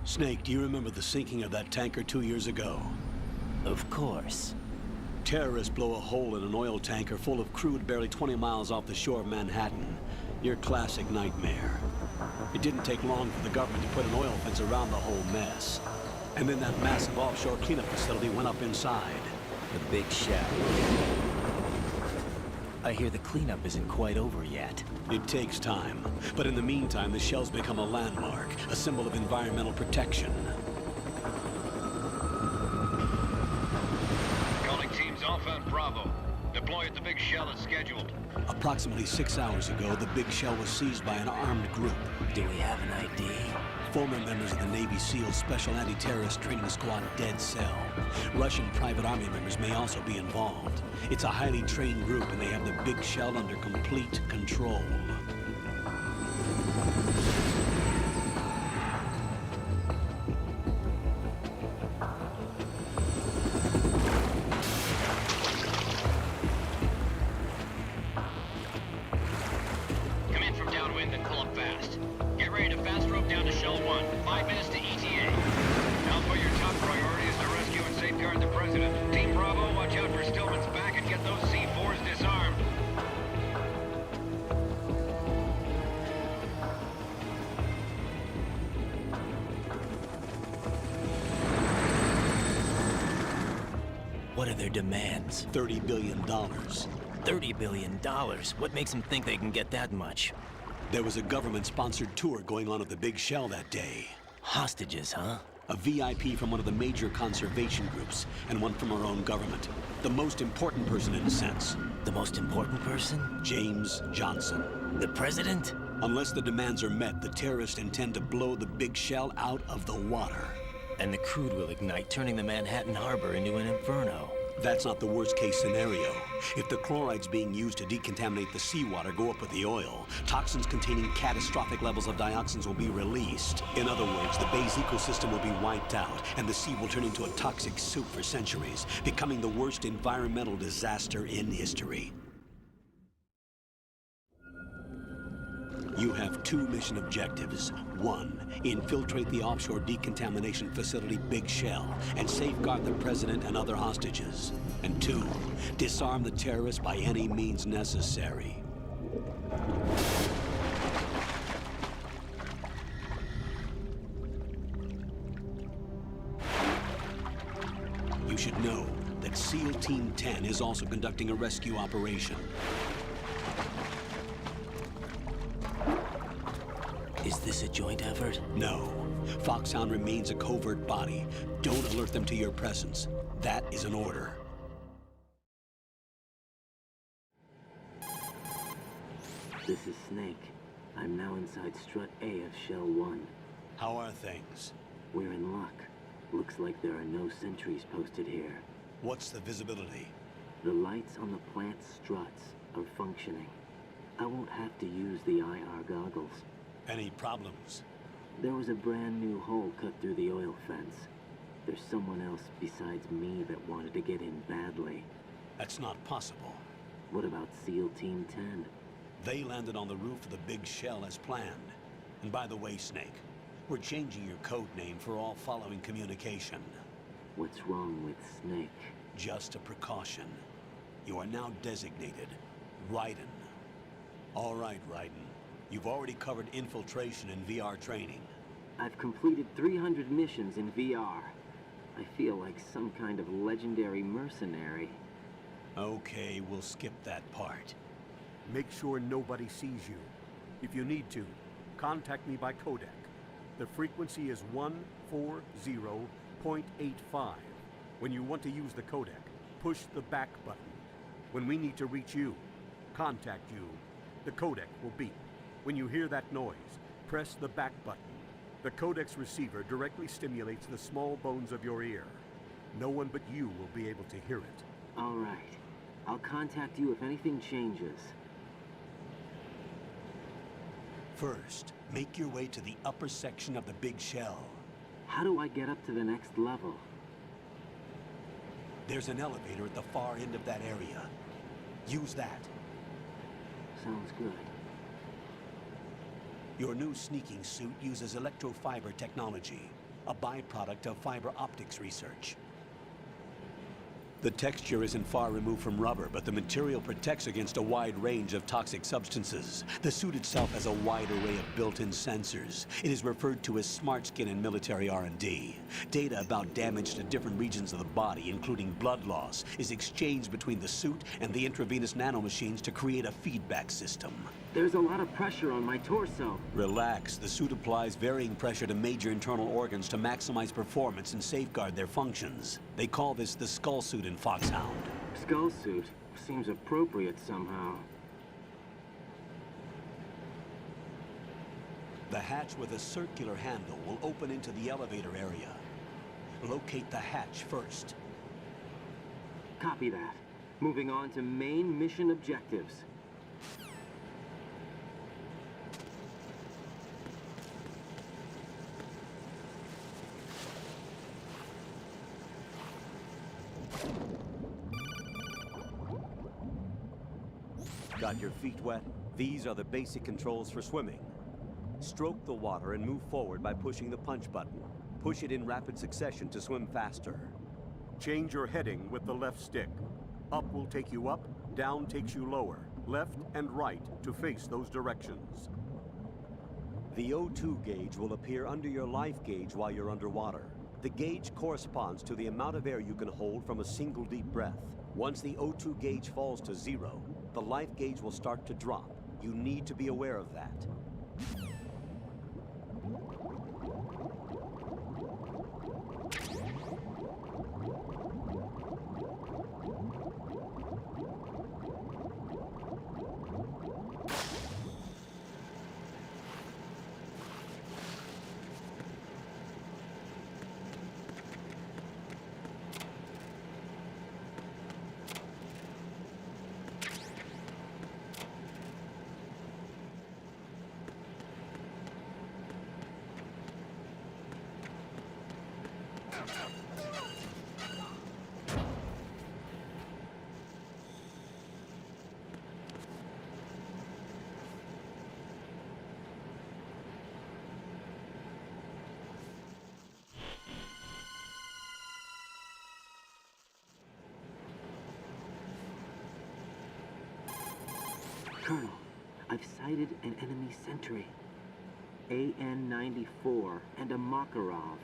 Snake, do you remember the sinking of that tanker 2 years ago? Of course. Terrorists blow a hole in an oil tanker full of crude barely 20 miles off the shore of Manhattan. Your classic nightmare. It didn't take long for the government to put an oil fence around the whole mess. And then that massive offshore cleanup facility went up inside. The big shell. I hear the cleanup isn't quite over yet. It takes time. But in the meantime, the shell's become a landmark, a symbol of environmental protection. Calling teams Alpha and Bravo. Deploy at the big shell as scheduled. Approximately 6 hours ago, the big shell was seized by an armed group. Do we have an ID? Former members of the Navy SEAL Special Anti-Terrorist Training Squad Dead Cell. Russian private army members may also be involved. It's a highly trained group, and they have the big shell under complete control. Come in from downwind and pull up fast. Get ready to fast rope down to Shell 1. 5 minutes to ETA. Alpha, your top priority is to rescue and safeguard the President. Team Bravo, watch out for Stillman's back and get those C4s disarmed. What are their demands? $30 billion. $30 billion? What makes them think they can get that much? There was a government-sponsored tour going on at the big shell that day. Hostages, huh? A VIP from one of the major conservation groups, and one from our own government. The most important person in a sense. The most important person? James Johnson. The president? Unless the demands are met, the terrorists intend to blow the big shell out of the water. And the crude will ignite, turning the Manhattan Harbor into an inferno. That's not the worst-case scenario. If the chlorides being used to decontaminate the seawater go up with the oil, toxins containing catastrophic levels of dioxins will be released. In other words, the bay's ecosystem will be wiped out, and the sea will turn into a toxic soup for centuries, becoming the worst environmental disaster in history. You have 2 mission objectives. 1, infiltrate the offshore decontamination facility Big Shell and safeguard the president and other hostages. And 2, disarm the terrorists by any means necessary. You should know that SEAL Team 10 is also conducting a rescue operation. Is this a joint effort? No. Foxhound remains a covert body. Don't alert them to your presence. That is an order. This is Snake. I'm now inside Strut A of Shell 1. How are things? We're in luck. Looks like there are no sentries posted here. What's the visibility? The lights on the plant struts are functioning. I won't have to use the IR goggles. Any problems? There was a brand new hole cut through the oil fence. There's someone else besides me that wanted to get in badly. That's not possible. What about SEAL Team 10? They landed on the roof of the Big Shell as planned. And by the way, Snake, we're changing your code name for all following communication. What's wrong with Snake? Just a precaution. You are now designated Raiden. All right, Raiden. You've already covered infiltration and VR training. I've completed 300 missions in VR. I feel like some kind of legendary mercenary. Okay, we'll skip that part. Make sure nobody sees you. If you need to, contact me by codec. The frequency is 140.85. When you want to use the codec, push the back button. When we need to reach you, contact you, the codec will beep. When you hear that noise, press the back button. The codec's receiver directly stimulates the small bones of your ear. No one but you will be able to hear it. All right. I'll contact you if anything changes. First, make your way to the upper section of the Big Shell. How do I get up to the next level? There's an elevator at the far end of that area. Use that. Sounds good. Your new sneaking suit uses electrofiber technology, a byproduct of fiber optics research. The texture isn't far removed from rubber, but the material protects against a wide range of toxic substances. The suit itself has a wide array of built-in sensors. It is referred to as smart skin in military R&D. Data about damage to different regions of the body, including blood loss, is exchanged between the suit and the intravenous nanomachines to create a feedback system. There's a lot of pressure on my torso. Relax. The suit applies varying pressure to major internal organs to maximize performance and safeguard their functions. They call this the skull suit in Foxhound. Skull suit seems appropriate somehow. The hatch with a circular handle will open into the elevator area. Locate the hatch first. Copy that. Moving on to main mission objectives. Got your feet wet? These are the basic controls for swimming. Stroke the water and move forward by pushing the punch button. Push it in rapid succession to swim faster. Change your heading with the left stick. Up will take you up, down takes you lower. Left and right to face those directions. The O2 gauge will appear under your life gauge while you're underwater. The gauge corresponds to the amount of air you can hold from a single deep breath. Once the O2 gauge falls to 0, the life gauge will start to drop. You need to be aware of that. Colonel, I've sighted an enemy sentry. AN-94 and a Makarov.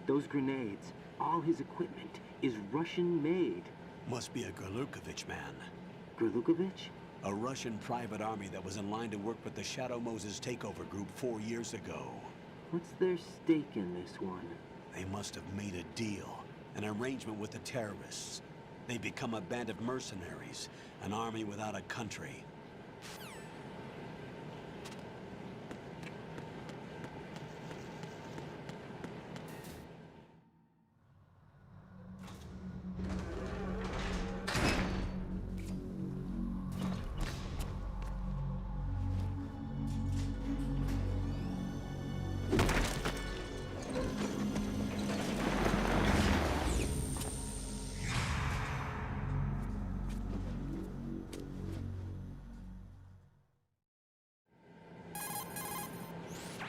Those grenades, all his equipment, is Russian-made. Must be a Grlukovich man. Grlukovich? A Russian private army that was in line to work with the Shadow Moses takeover group 4 years ago. What's their stake in this one? They must have made a deal, an arrangement with the terrorists. They become a band of mercenaries, an army without a country.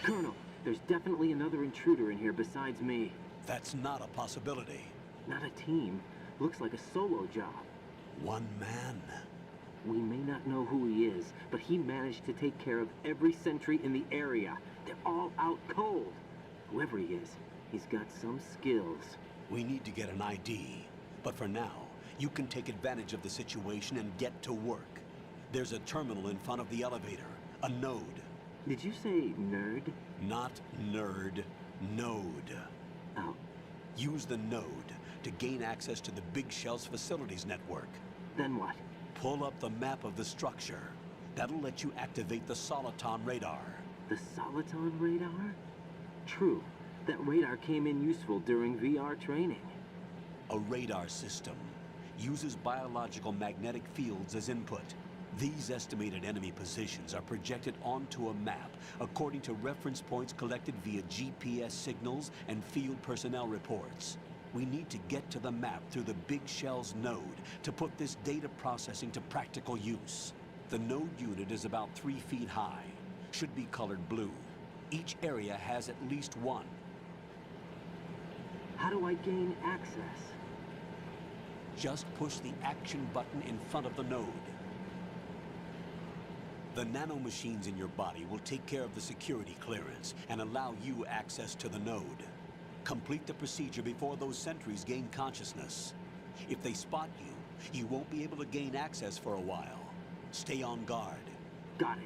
Colonel, there's definitely another intruder in here besides me. That's not a possibility. Not a team. Looks like a solo job. One man. We may not know who he is, but he managed to take care of every sentry in the area. They're all out cold. Whoever he is, he's got some skills. We need to get an ID. But for now, you can take advantage of the situation and get to work. There's a terminal in front of the elevator. A node. Did you say nerd? Not nerd. Node. Oh. Use the node to gain access to the Big Shell's facilities network. Then what? Pull up the map of the structure. That'll let you activate the Soliton radar. The Soliton radar? True. That radar came in useful during VR training. A radar system uses biological magnetic fields as input. These estimated enemy positions are projected onto a map according to reference points collected via GPS signals and field personnel reports. We need to get to the map through the Big Shell's node to put this data processing to practical use. The node unit is about 3 feet high, should be colored blue. Each area has at least one. How do I gain access? Just push the action button in front of the node. The nanomachines in your body will take care of the security clearance and allow you access to the node. Complete the procedure before those sentries gain consciousness. If they spot you, you won't be able to gain access for a while. Stay on guard. Got it.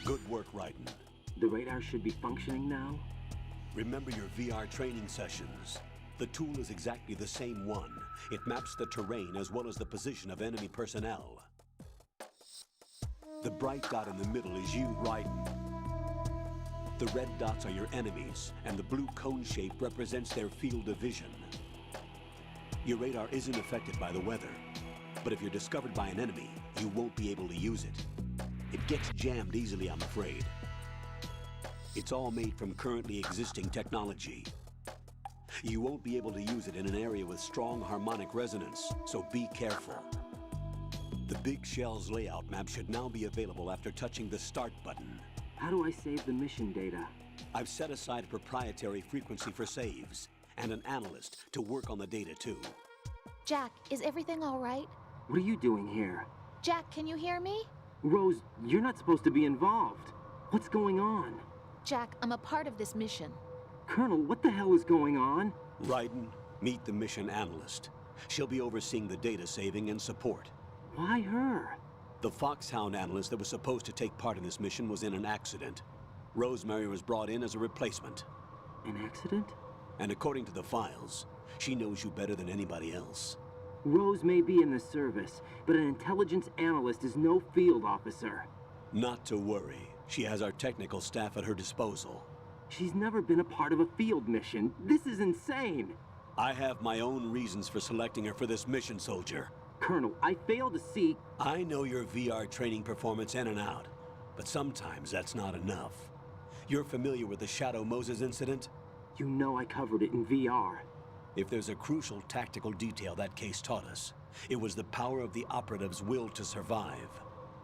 Good work, Raiden. The radar should be functioning now? Remember your VR training sessions. The tool is exactly the same one. It maps the terrain as well as the position of enemy personnel. The bright dot in the middle is you, Raiden. The red dots are your enemies, and the blue cone shape represents their field of vision. Your radar isn't affected by the weather, but if you're discovered by an enemy, you won't be able to use it. It gets jammed easily, I'm afraid. It's all made from currently existing technology. You won't be able to use it in an area with strong harmonic resonance, so be careful. The Big Shell's layout map should now be available after touching the Start button. How do I save the mission data? I've set aside a proprietary frequency for saves, and an analyst to work on the data too. Jack, is everything all right? What are you doing here? Jack, can you hear me? Rose, you're not supposed to be involved. What's going on? Jack, I'm a part of this mission. Colonel, what the hell is going on? Raiden, meet the mission analyst. She'll be overseeing the data saving and support. Why her? The Foxhound analyst that was supposed to take part in this mission was in an accident. Rosemary was brought in as a replacement. An accident? And according to the files, she knows you better than anybody else. Rose may be in the service, but an intelligence analyst is no field officer. Not to worry. She has our technical staff at her disposal. She's never been a part of a field mission. This is insane. I have my own reasons for selecting her for this mission, soldier. Colonel, I fail to see... I know your VR training performance in and out, but sometimes that's not enough. You're familiar with the Shadow Moses incident? You know I covered it in VR. If there's a crucial tactical detail that case taught us, it was the power of the operative's will to survive.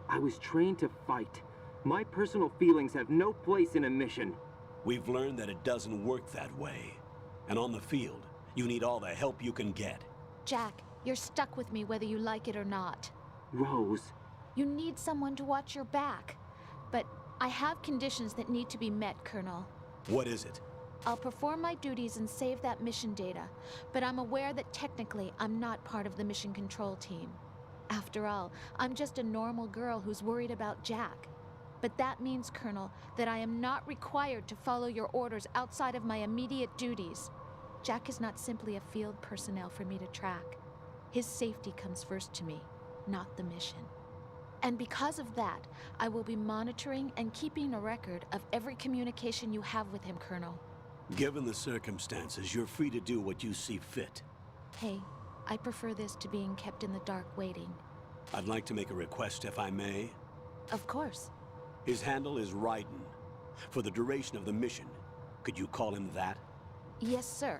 I was trained to fight. My personal feelings have no place in a mission. We've learned that it doesn't work that way. And on the field, you need all the help you can get. Jack, you're stuck with me whether you like it or not. Rose. You need someone to watch your back. But I have conditions that need to be met, Colonel. What is it? I'll perform my duties and save that mission data, but I'm aware that technically I'm not part of the mission control team. After all, I'm just a normal girl who's worried about Jack. But that means, Colonel, that I am not required to follow your orders outside of my immediate duties. Jack is not simply a field personnel for me to track. His safety comes first to me, not the mission. And because of that, I will be monitoring and keeping a record of every communication you have with him, Colonel. Given the circumstances, you're free to do what you see fit. Hey, I prefer this to being kept in the dark waiting. I'd like to make a request, if I may. Of course. His handle is Raiden. For the duration of the mission, could you call him that? Yes, sir.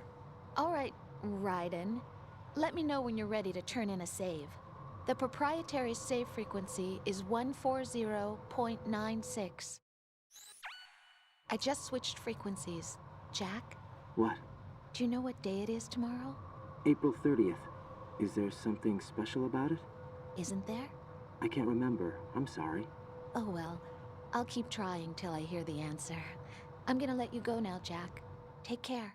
All right, Raiden. Let me know when you're ready to turn in a save. The proprietary save frequency is 140.96. I just switched frequencies. Jack? What? Do you know what day it is tomorrow? April 30th. Is there something special about it? Isn't there? I can't remember. I'm sorry. Oh well. I'll keep trying till I hear the answer. I'm gonna let you go now, Jack. Take care.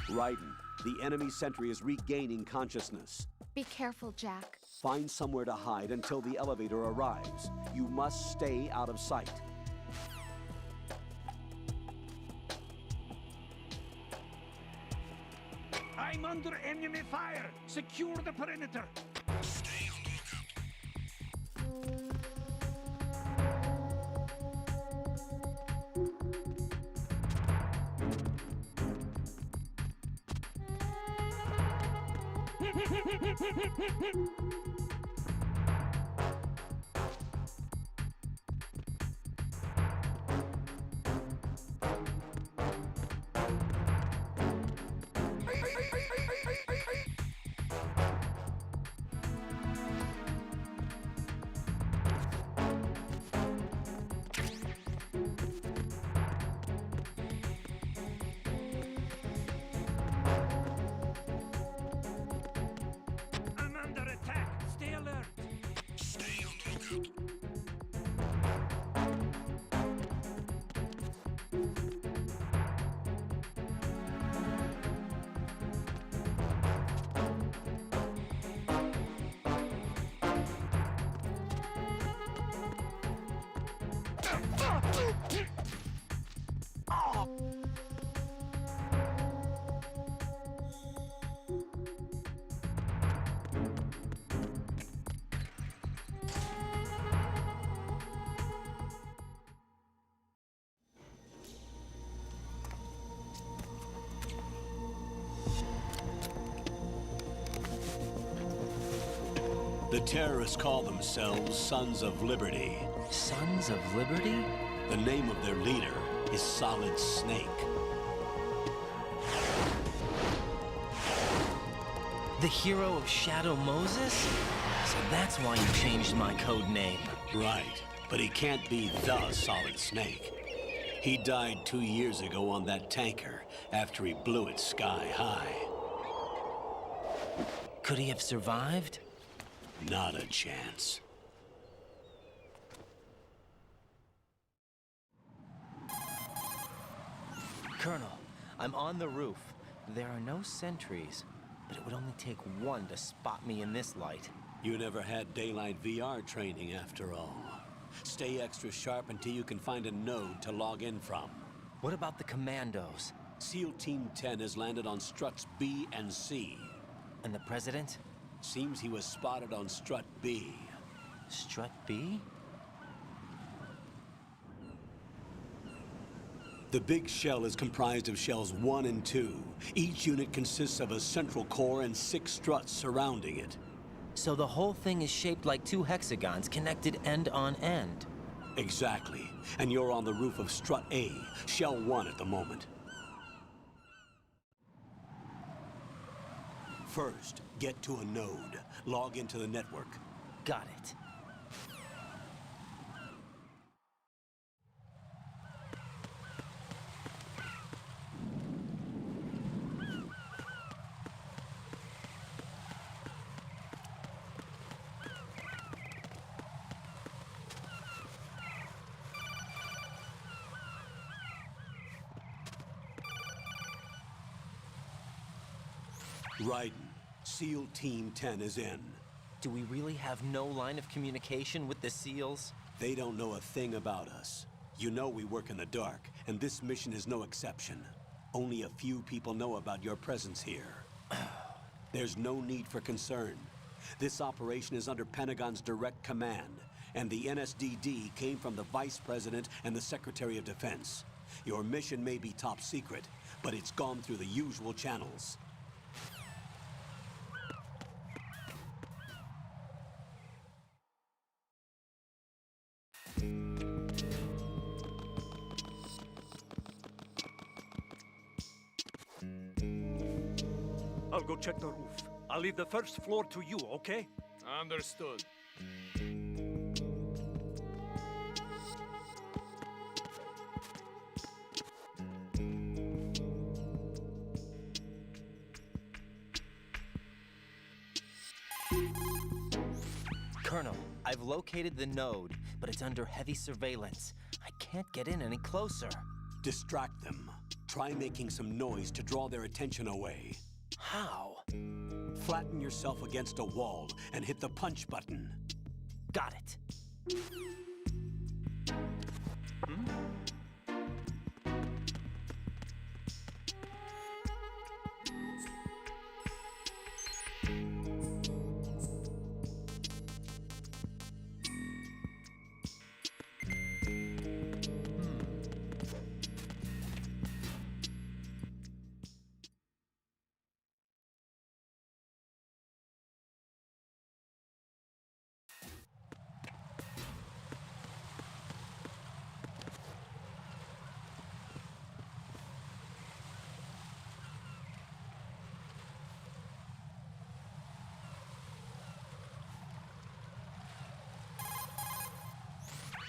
Raiden, the enemy sentry is regaining consciousness. Be careful, Jack. Find somewhere to hide until the elevator arrives. You must stay out of sight. I'm under enemy fire! Secure the perimeter! Stay on the lookout! The terrorists call themselves Sons of Liberty. Sons of Liberty? The name of their leader is Solid Snake. The hero of Shadow Moses? So that's why you changed my code name. Right, but he can't be the Solid Snake. He died 2 years ago on that tanker after he blew it sky high. Could he have survived? Not a chance. Colonel, I'm on the roof. There are no sentries, but it would only take one to spot me in this light. You never had daylight VR training after all. Stay extra sharp until you can find a node to log in from. What about the commandos? SEAL Team 10 has landed on struts B and C. And the president? Seems he was spotted on strut B. Strut B? The big shell is comprised of shells 1 and 2. Each unit consists of a central core and 6 struts surrounding it. So the whole thing is shaped like 2 hexagons connected end on end. Exactly. And you're on the roof of strut A, shell 1 at the moment. First, get to a node. Log into the network. Got it. Raiden, SEAL Team 10 is in. Do we really have no line of communication with the SEALs? They don't know a thing about us. You know we work in the dark, and this mission is no exception. Only a few people know about your presence here. There's no need for concern. This operation is under Pentagon's direct command, and the NSDD came from the Vice President and the Secretary of Defense. Your mission may be top secret, but it's gone through the usual channels. I'll go check the roof. I'll leave the first floor to you, okay? Understood. Colonel, I've located the node, but it's under heavy surveillance. I can't get in any closer. Distract them. Try making some noise to draw their attention away. How? Flatten yourself against a wall and hit the punch button. Got it.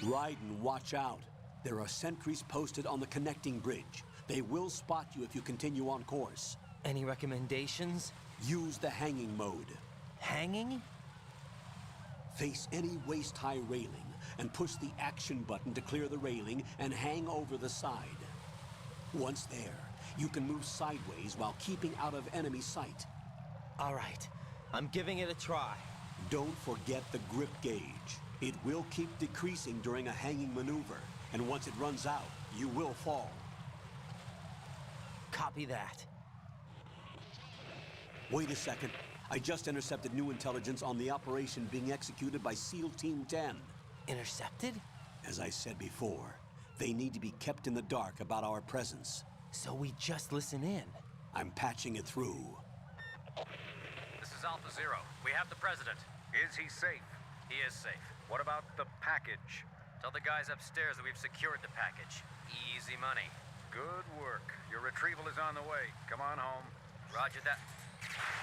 Raiden, watch out. There are sentries posted on the connecting bridge. They will spot you if you continue on course. Any recommendations? Use the hanging mode. Hanging? Face any waist-high railing and push the action button to clear the railing and hang over the side. Once there, you can move sideways while keeping out of enemy sight. All right, I'm giving it a try. Don't forget the grip gauge. It will keep decreasing during a hanging maneuver, and once it runs out, you will fall. Copy that. Wait a second. I just intercepted new intelligence on the operation being executed by SEAL Team 10. Intercepted? As I said before, they need to be kept in the dark about our presence. So we just listen in. I'm patching it through. This is Alpha Zero. We have the President. Is he safe? He is safe. What about the package? Tell the guys upstairs that we've secured the package. Easy money. Good work. Your retrieval is on the way. Come on home. Roger that.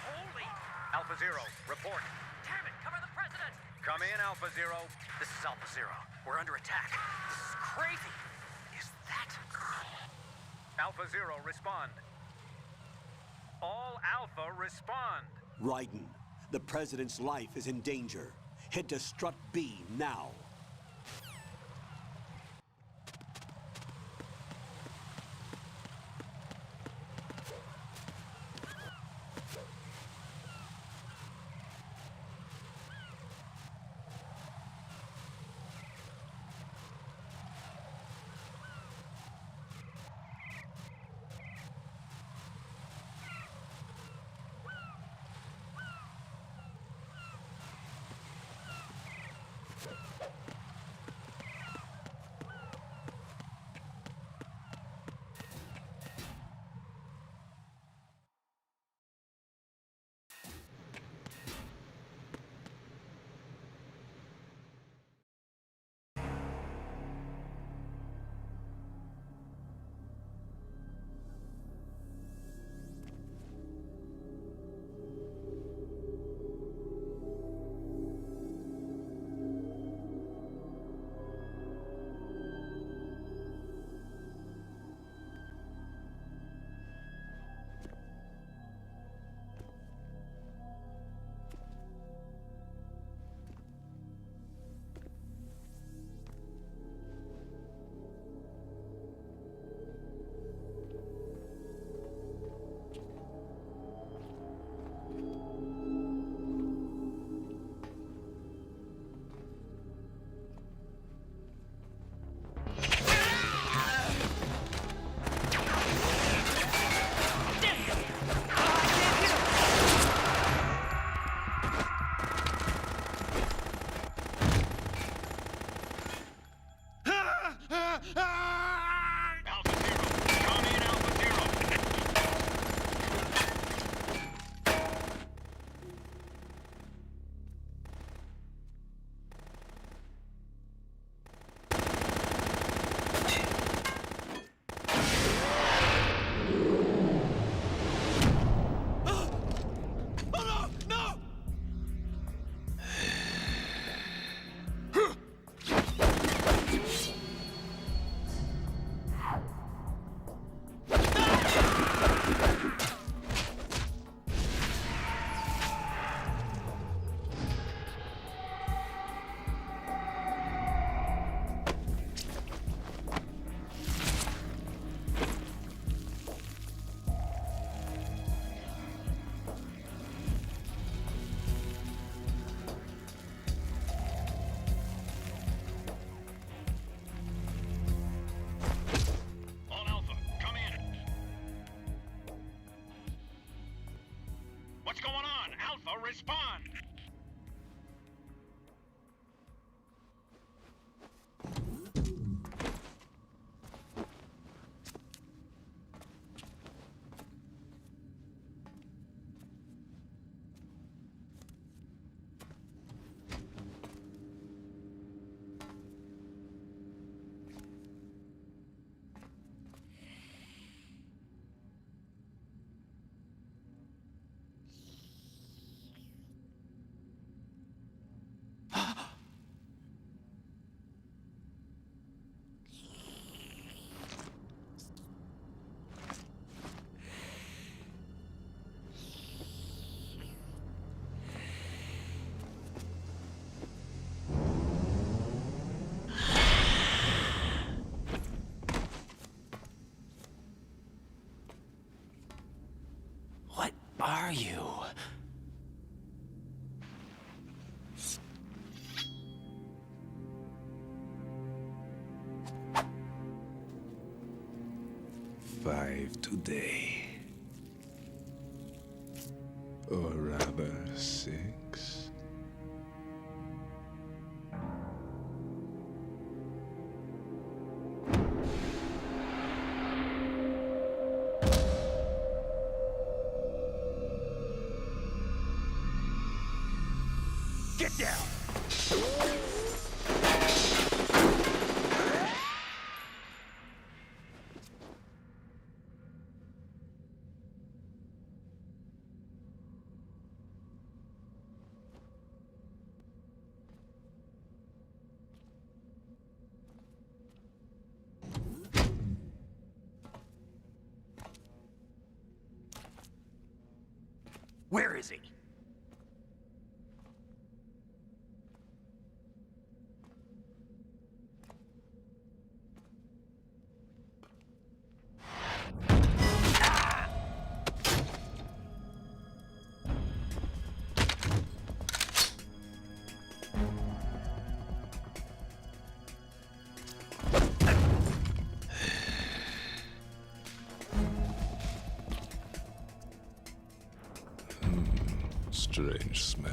Holy! Alpha Zero, report. Damn it! Cover the president! Come in, Alpha Zero. This is Alpha Zero. We're under attack. This is crazy. Is that... Alpha Zero, respond. All Alpha, respond. Raiden, the President's life is in danger. Head to Strut B now. What's going on? Alpha, respond! What are you? Five today. Or rather, 6. Get down! Where is he? Strange smell.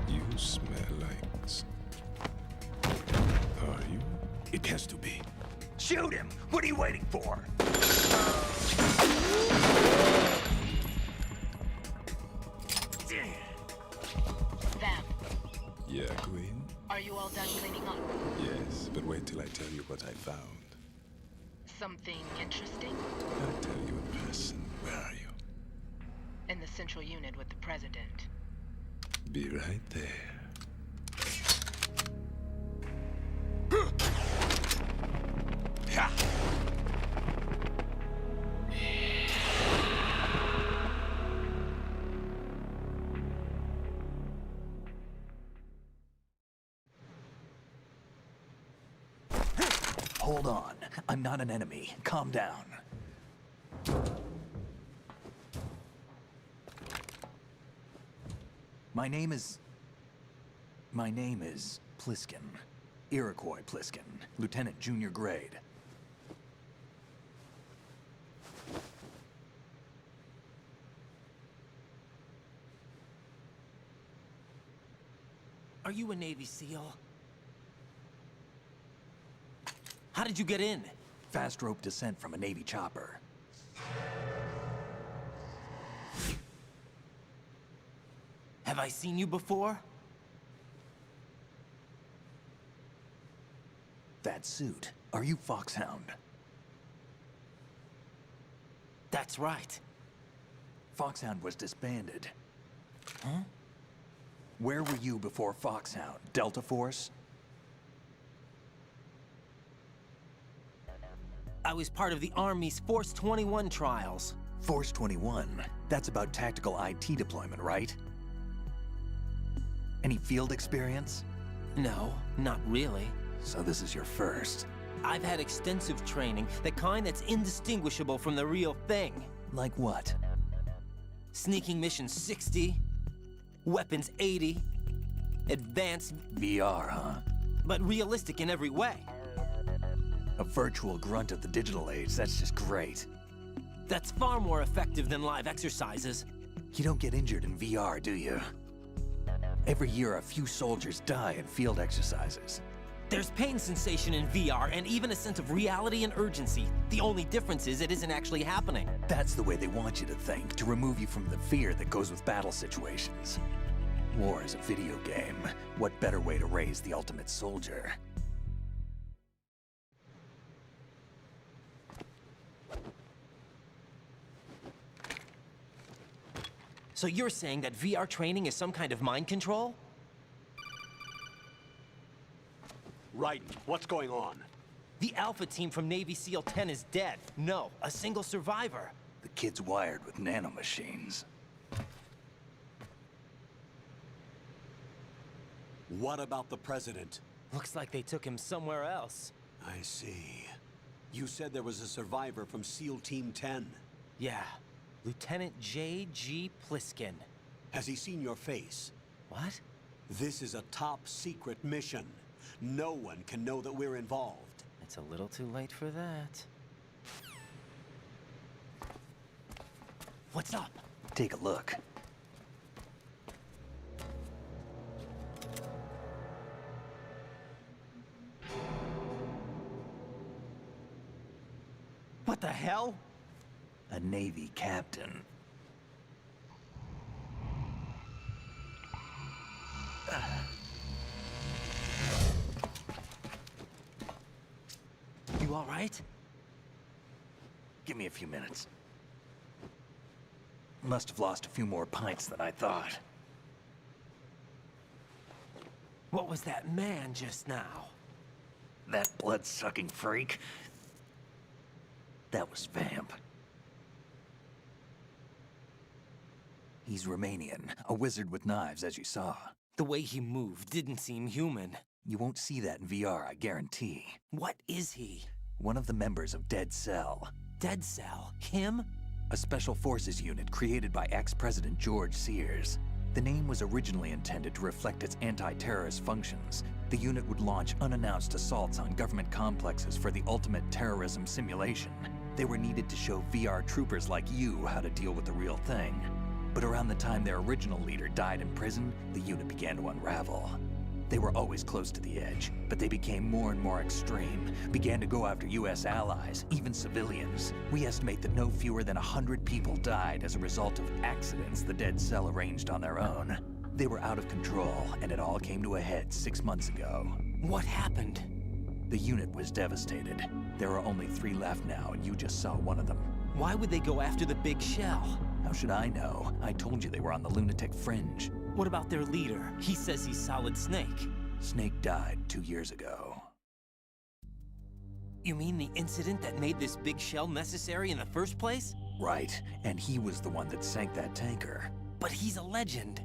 You smell like... Are you? It has to be. Shoot him! What are you waiting for? Vamp, Yeah, Queen? are you all done cleaning up? Yes, but wait till I tell you what I found. Something interesting? I'll tell you in person. Where are you? In the central unit with the president. Be right there. Hold on. I'm not an enemy. Calm down. My name is Pliskin. Iroquois Pliskin. Lieutenant Junior Grade. Are you a Navy SEAL? How did you get in? Fast rope descent from a Navy chopper. Have I seen you before? That suit. Are you Foxhound? That's right. Foxhound was disbanded. Huh? Where were you before Foxhound? Delta Force? I was part of the Army's Force 21 trials. Force 21? That's about tactical IT deployment, right? Any field experience? No, not really. So this is your first. I've had extensive training, the kind that's indistinguishable from the real thing. Like what? Sneaking mission 60, weapons 80, advanced... VR, huh? But realistic in every way. A virtual grunt of the digital age, that's just great. That's far more effective than live exercises. You don't get injured in VR, do you? Every year, a few soldiers die in field exercises. There's pain sensation in VR and even a sense of reality and urgency. The only difference is it isn't actually happening. That's the way they want you to think, to remove you from the fear that goes with battle situations. War is a video game. What better way to raise the ultimate soldier? So you're saying that VR training is some kind of mind control? Right. What's going on? The Alpha team from Navy SEAL 10 is dead. No, a single survivor. The kid's wired with nanomachines. What about the president? Looks like they took him somewhere else. I see. You said there was a survivor from SEAL Team 10. Yeah. Lieutenant J.G. Pliskin. Has he seen your face? What? This is a top-secret mission. No one can know that we're involved. It's a little too late for that. What's up? Take a look. What the hell? A Navy captain. You all right? Give me a few minutes. Must have lost a few more pints than I thought. What was that man just now? That blood-sucking freak? That was Vamp. He's Romanian, a wizard with knives, as you saw. The way he moved didn't seem human. You won't see that in VR, I guarantee. What is he? One of the members of Dead Cell. Dead Cell? Him? A special forces unit created by ex-President George Sears. The name was originally intended to reflect its anti-terrorist functions. The unit would launch unannounced assaults on government complexes for the ultimate terrorism simulation. They were needed to show VR troopers like you how to deal with the real thing. But around the time their original leader died in prison, the unit began to unravel. They were always close to the edge, but they became more and more extreme, began to go after US allies, even civilians. We estimate that no fewer than 100 people died as a result of accidents the Dead Cell arranged on their own. They were out of control, and it all came to a head 6 months ago. What happened? The unit was devastated. There are only 3 left now, and you just saw one of them. Why would they go after the big shell? How should I know? I told you they were on the lunatic fringe. What about their leader? He says he's Solid Snake. Snake died 2 years ago. You mean the incident that made this big shell necessary in the first place? Right, and he was the one that sank that tanker. But he's a legend.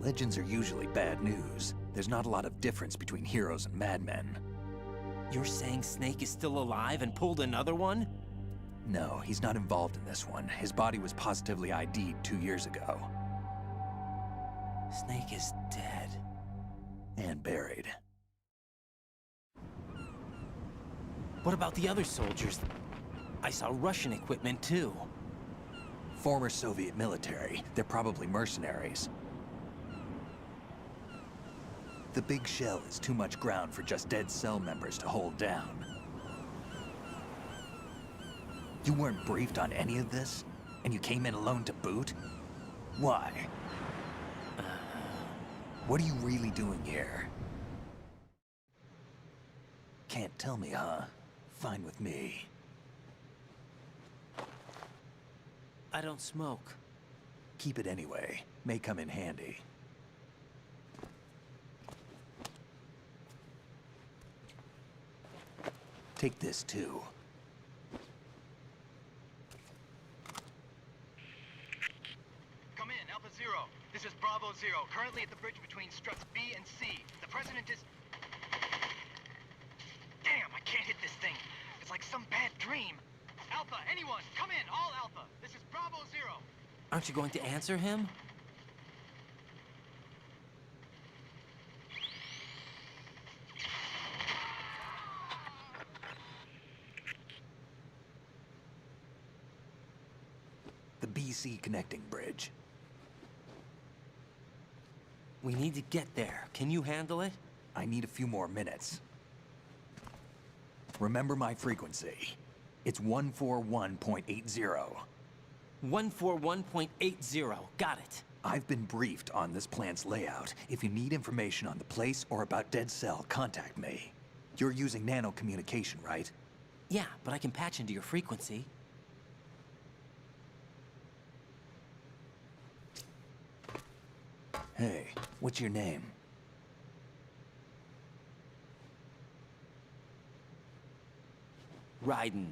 Legends are usually bad news. There's not a lot of difference between heroes and madmen. You're saying Snake is still alive and pulled another one? No, he's not involved in this one. His body was positively ID'd 2 years ago. Snake is dead. And buried. What about the other soldiers? I saw Russian equipment too. Former Soviet military. They're probably mercenaries. The big shell is too much ground for just Dead Cell members to hold down. You weren't briefed on any of this? And you came in alone to boot? Why? What are you really doing here? Can't tell me, huh? Fine with me. I don't smoke. Keep it anyway. May come in handy. Take this too. Come in, Alpha Zero. This is Bravo Zero, currently at the bridge between struts B and C. The President is... Damn, I can't hit this thing. It's like some bad dream. Alpha, anyone, come in, all Alpha. This is Bravo Zero. Aren't you going to answer him? The BC connecting bridge. We need to get there. Can you handle it? I need a few more minutes. Remember my frequency. It's 141.80. 141.80. Got it. I've been briefed on this plant's layout. If you need information on the place or about Dead Cell, contact me. You're using nano communication, right? Yeah, but I can patch into your frequency. Hey, what's your name? Raiden.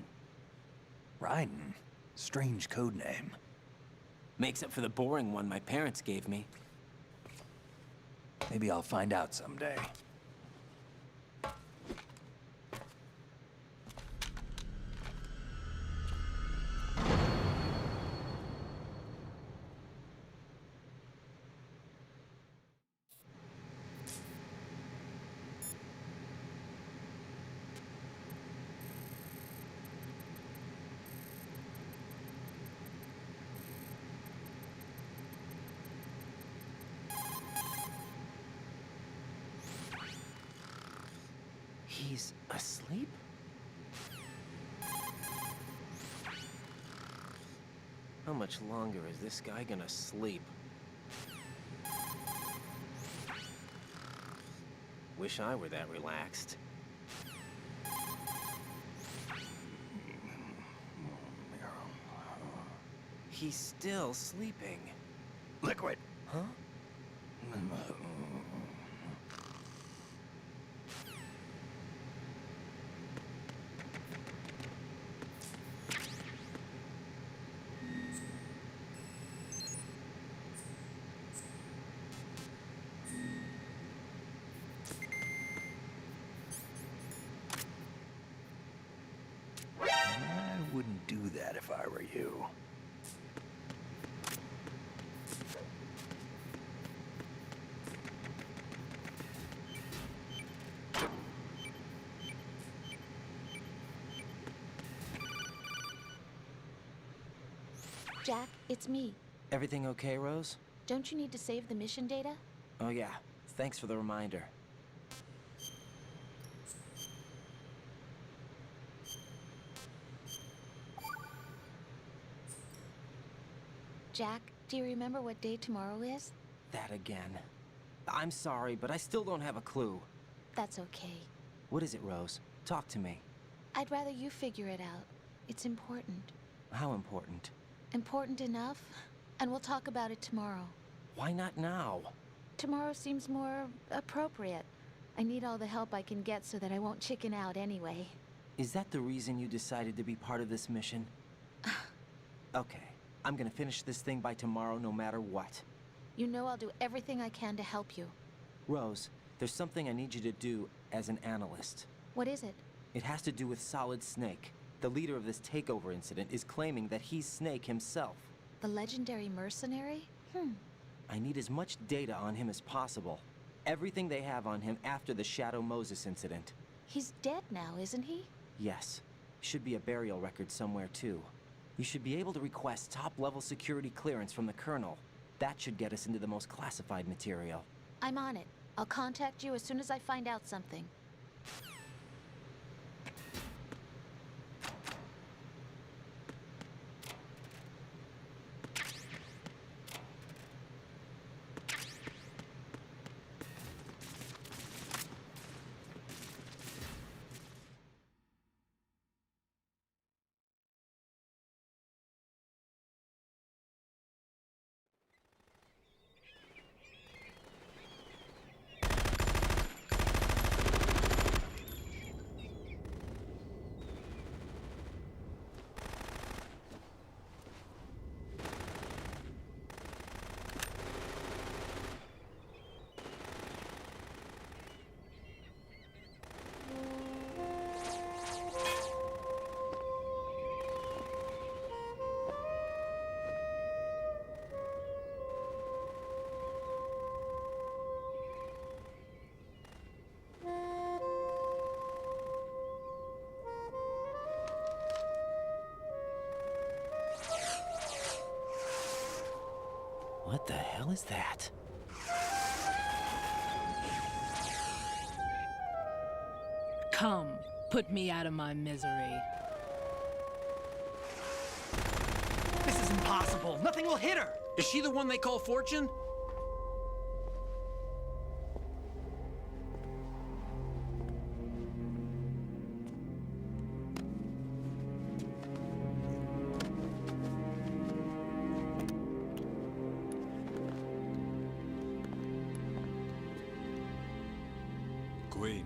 Raiden? Strange code name. Makes up for the boring one my parents gave me. Maybe I'll find out someday. He's asleep? How much longer is this guy gonna sleep? Wish I were that relaxed. He's still sleeping. Liquid. Huh? I wouldn't do that if I were you. Jack, it's me. Everything okay, Rose? Don't you need to save the mission data? Oh yeah, thanks for the reminder. Jack, do you remember what day tomorrow is? That again. I'm sorry, but I still don't have a clue. That's okay. What is it, Rose? Talk to me. I'd rather you figure it out. It's important. How important? Important enough, and we'll talk about it tomorrow. Why not now? Tomorrow seems more appropriate. I need all the help I can get so that I won't chicken out anyway. Is that the reason you decided to be part of this mission? Okay, I'm gonna finish this thing by tomorrow no matter what. You know I'll do everything I can to help you. Rose, there's something I need you to do as an analyst. What is it? It has to do with Solid Snake. The leader of this takeover incident is claiming that he's Snake himself. The legendary mercenary? I need as much data on him as possible. Everything they have on him after the Shadow Moses incident. He's dead now, isn't he? Yes. Should be a burial record somewhere, too. You should be able to request top-level security clearance from the Colonel. That should get us into the most classified material. I'm on it. I'll contact you as soon as I find out something. What the hell is that? Come, put me out of my misery. This is impossible. Nothing will hit her. Is she the one they call Fortune? Queen.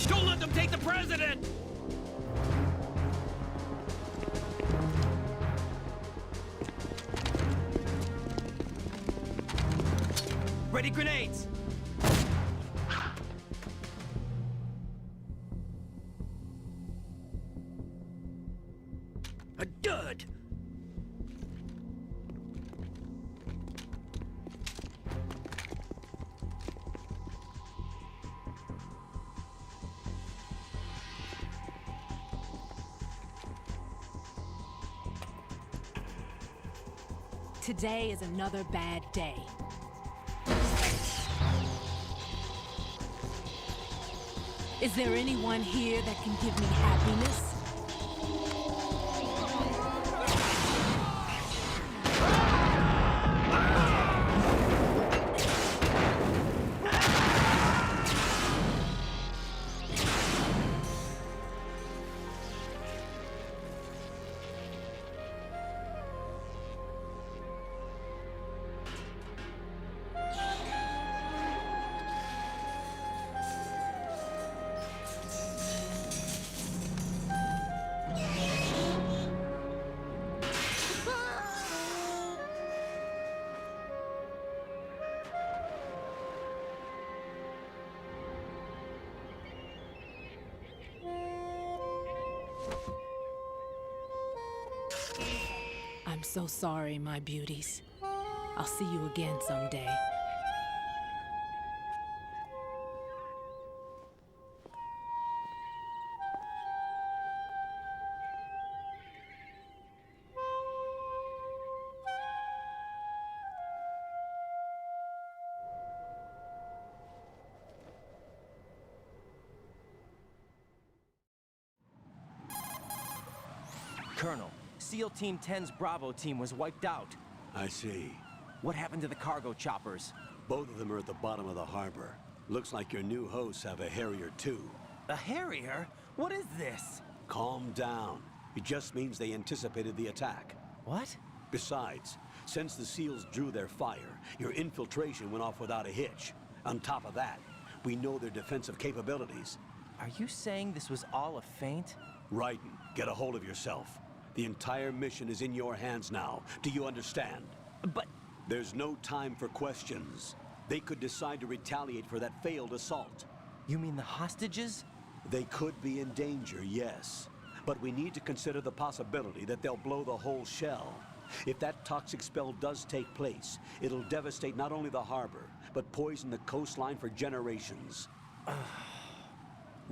Don't let them take the president! Ready grenades! A dud! Today is another bad day. Is there anyone here that can give me happiness? I'm so sorry, my beauties. I'll see you again someday. Colonel, SEAL Team 10's Bravo team was wiped out. I see. What happened to the cargo choppers? Both of them are at the bottom of the harbor. Looks like your new hosts have a Harrier too. A Harrier? What is this? Calm down. It just means they anticipated the attack. What? Besides, since the SEALs drew their fire, your infiltration went off without a hitch. On top of that, we know their defensive capabilities. Are you saying this was all a feint? Raiden, get a hold of yourself. The entire mission is in your hands now. Do you understand? But... There's no time for questions. They could decide to retaliate for that failed assault. You mean the hostages? They could be in danger, yes. But we need to consider the possibility that they'll blow the whole shell. If that toxic spell does take place, it'll devastate not only the harbor, but poison the coastline for generations.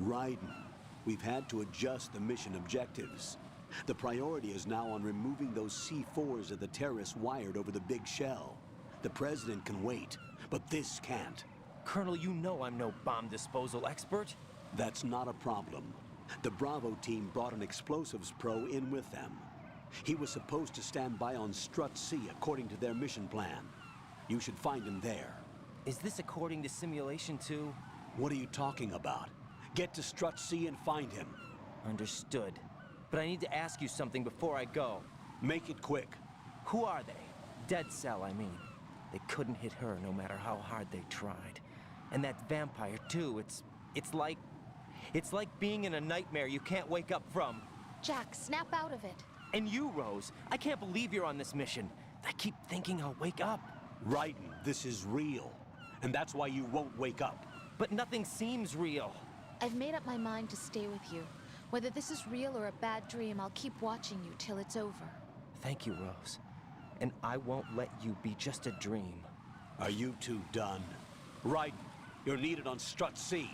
Raiden, we've had to adjust the mission objectives. The priority is now on removing those C4s that the terrorists wired over the big shell. The President can wait, but this can't. Colonel, you know I'm no bomb disposal expert. That's not a problem. The Bravo team brought an explosives pro in with them. He was supposed to stand by on Strut C according to their mission plan. You should find him there. Is this according to Simulation 2? What are you talking about? Get to Strut C and find him. Understood. But I need to ask you something before I go. Make it quick. Who are they? Dead Cell, I mean. They couldn't hit her no matter how hard they tried. And that vampire, too, it's like being in a nightmare you can't wake up from. Jack, snap out of it. And you, Rose, I can't believe you're on this mission. I keep thinking I'll wake up. Raiden, this is real. And that's why you won't wake up. But nothing seems real. I've made up my mind to stay with you. Whether this is real or a bad dream, I'll keep watching you till it's over. Thank you, Rose. And I won't let you be just a dream. Are you two done? Raiden, you're needed on Strut C.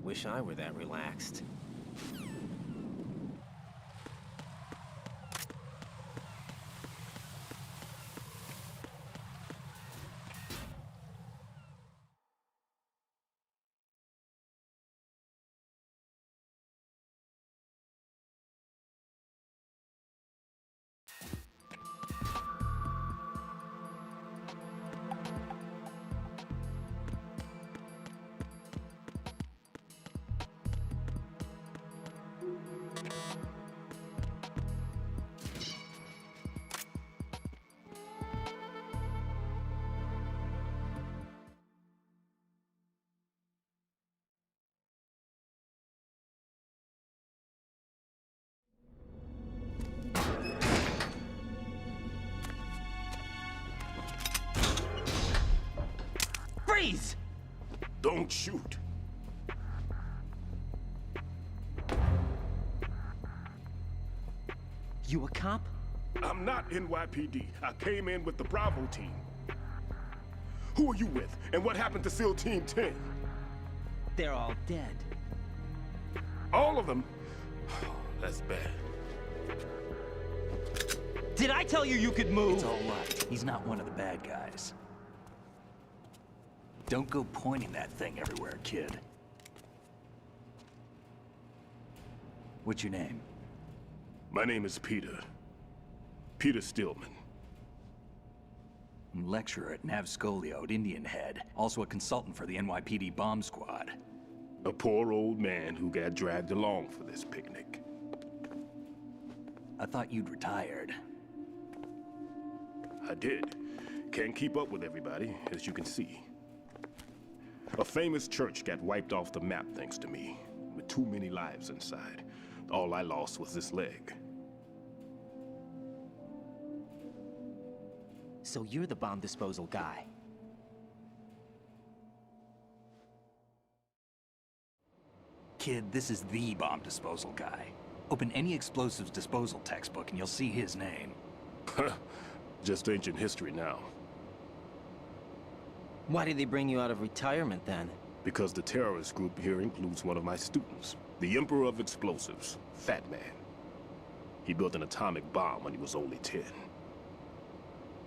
Wish I were that relaxed. Freeze! Don't shoot. You a cop? I'm not NYPD. I came in with the Bravo team. Who are you with? And what happened to SEAL Team 10? They're all dead. All of them? That's bad. Did I tell you you could move? It's all right. He's not one of the bad guys. Don't go pointing that thing everywhere, kid. What's your name? My name is Peter. Peter Stillman. Lecturer at Navscolio at Indian Head. Also a consultant for the NYPD bomb squad. A poor old man who got dragged along for this picnic. I thought you'd retired. I did. Can't keep up with everybody, as you can see. A famous church got wiped off the map thanks to me, with too many lives inside. All I lost was this leg. So you're the bomb disposal guy. Kid, this is the bomb disposal guy. Open any explosives disposal textbook and you'll see his name. Just ancient history now. Why did they bring you out of retirement then? Because the terrorist group here includes one of my students, the Emperor of Explosives, Fat Man. He built an atomic bomb when he was only 10.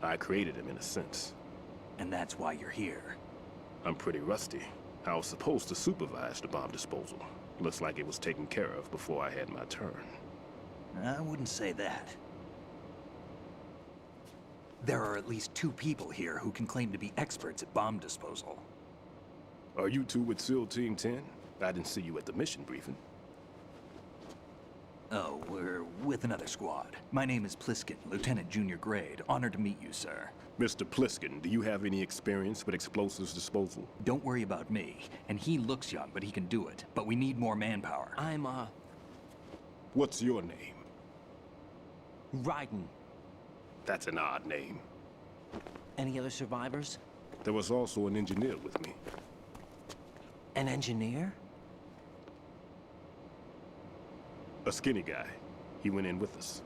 I created him in a sense. And that's why you're here. I'm pretty rusty. I was supposed to supervise the bomb disposal. Looks like it was taken care of before I had my turn. I wouldn't say that. There are at least 2 people here who can claim to be experts at bomb disposal. Are you two with SEAL Team 10? I didn't see you at the mission briefing. Oh, we're with another squad. My name is Pliskin, Lieutenant Junior Grade. Honored to meet you, sir. Mr. Pliskin, do you have any experience with explosives disposal? Don't worry about me. And he looks young, but he can do it. But we need more manpower. I'm, What's your name? Raiden. That's an odd name. Any other survivors? There was also an engineer with me. An engineer? A skinny guy. He went in with us.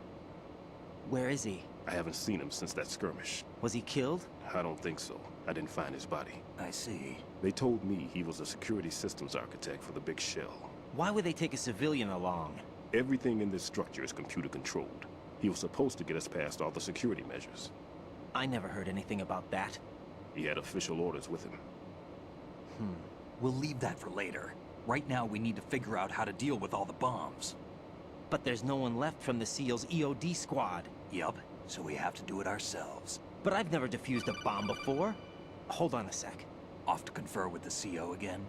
Where is he? I haven't seen him since that skirmish. Was he killed? I don't think so. I didn't find his body. I see. They told me he was a security systems architect for the big shell. Why would they take a civilian along? Everything in this structure is computer controlled. He was supposed to get us past all the security measures. I never heard anything about that. He had official orders with him. We'll leave that for later. Right now, we need to figure out how to deal with all the bombs. But there's no one left from the SEAL's EOD squad. Yup, so we have to do it ourselves. But I've never defused a bomb before. Hold on a sec. Off to confer with the CO again?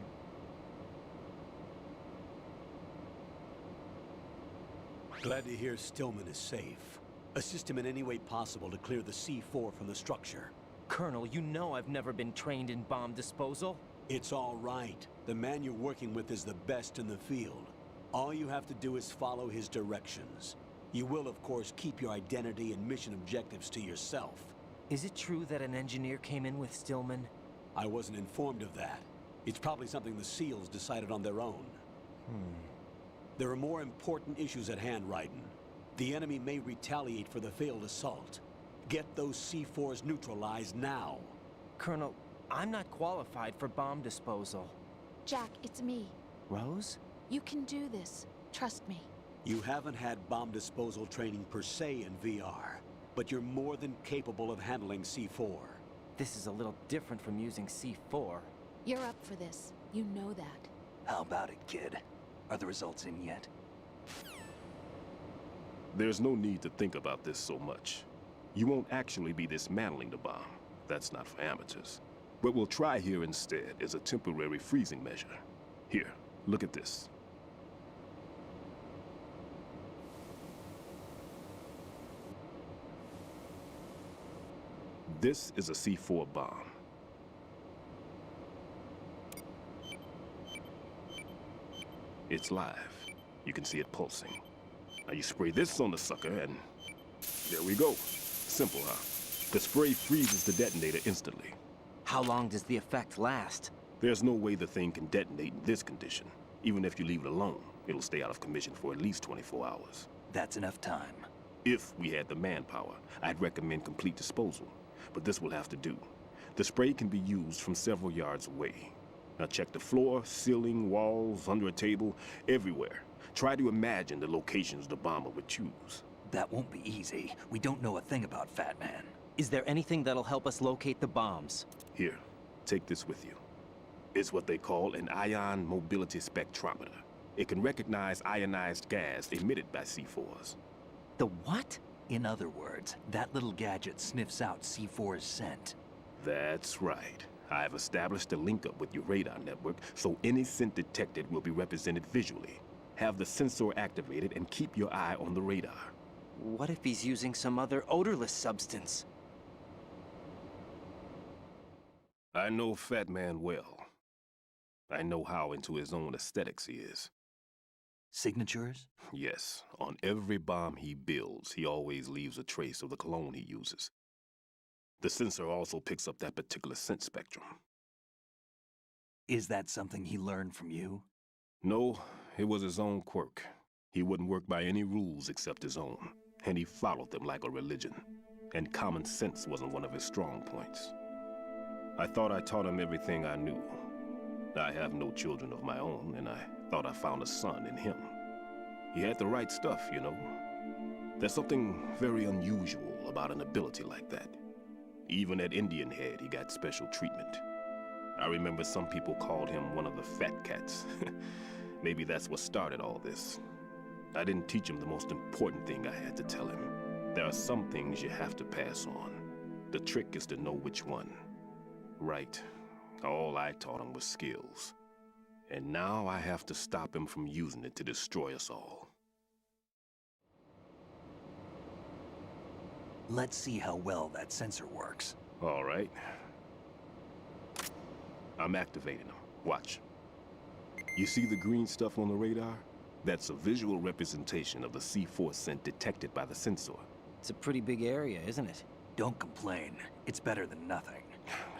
Glad to hear Stillman is safe. Assist him in any way possible to clear the C4 from the structure. Colonel, you know I've never been trained in bomb disposal. It's all right. The man you're working with is the best in the field. All you have to do is follow his directions. You will, of course, keep your identity and mission objectives to yourself. Is it true that an engineer came in with Stillman? I wasn't informed of that. It's probably something the SEALs decided on their own. There are more important issues at hand, Raiden. The enemy may retaliate for the failed assault. Get those C4s neutralized now. Colonel, I'm not qualified for bomb disposal. Jack, it's me. Rose? You can do this. Trust me. You haven't had bomb disposal training per se in VR, but you're more than capable of handling C4. This is a little different from using C4. You're up for this. You know that. How about it, kid? Are the results in yet? There's no need to think about this so much. You won't actually be dismantling the bomb. That's not for amateurs. What we'll try here instead is a temporary freezing measure. Here, look at this. This is a C4 bomb. It's live. You can see it pulsing. Now you spray this on the sucker and there we go. Simple, huh? The spray freezes the detonator instantly. How long does the effect last? There's no way the thing can detonate in this condition. Even if you leave it alone, it'll stay out of commission for at least 24 hours. That's enough time. If we had the manpower, I'd recommend complete disposal. But this will have to do. The spray can be used from several yards away. Now check the floor, ceiling, walls, under a table, everywhere. Try to imagine the locations the bomber would choose. That won't be easy. We don't know a thing about Fat Man. Is there anything that'll help us locate the bombs? Here, take this with you. It's what they call an ion mobility spectrometer. It can recognize ionized gas emitted by C4s. The what? In other words, that little gadget sniffs out C4's scent. That's right. I've established a link up with your radar network, so any scent detected will be represented visually. Have the sensor activated and keep your eye on the radar. What if he's using some other odorless substance? I know Fat Man well. I know how into his own aesthetics he is. Signatures? Yes. On every bomb he builds, he always leaves a trace of the cologne he uses. The sensor also picks up that particular scent spectrum. Is that something he learned from you? No, it was his own quirk. He wouldn't work by any rules except his own, and he followed them like a religion. And common sense wasn't one of his strong points. I thought I taught him everything I knew. I have no children of my own, and I thought I found a son in him. He had the right stuff, you know. There's something very unusual about an ability like that. Even at Indian Head, he got special treatment. I remember some people called him one of the fat cats. Maybe that's what started all this. I didn't teach him the most important thing I had to tell him. There are some things you have to pass on. The trick is to know which one. Right. All I taught him was skills. And now I have to stop him from using it to destroy us all. Let's see how well that sensor works. All right. I'm activating them. Watch. You see the green stuff on the radar? That's a visual representation of the C4 scent detected by the sensor. It's a pretty big area, isn't it? Don't complain. It's better than nothing.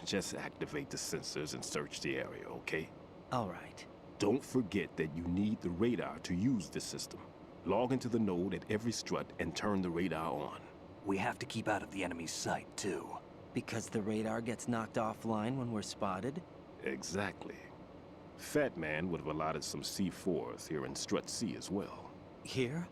Just activate the sensors and search the area, okay? All right. Don't forget that you need the radar to use this system. Log into the node at every strut and turn the radar on. We have to keep out of the enemy's sight, too. Because the radar gets knocked offline when we're spotted? Exactly. Fat Man would have allotted some C4s here in Strut C as well. Here?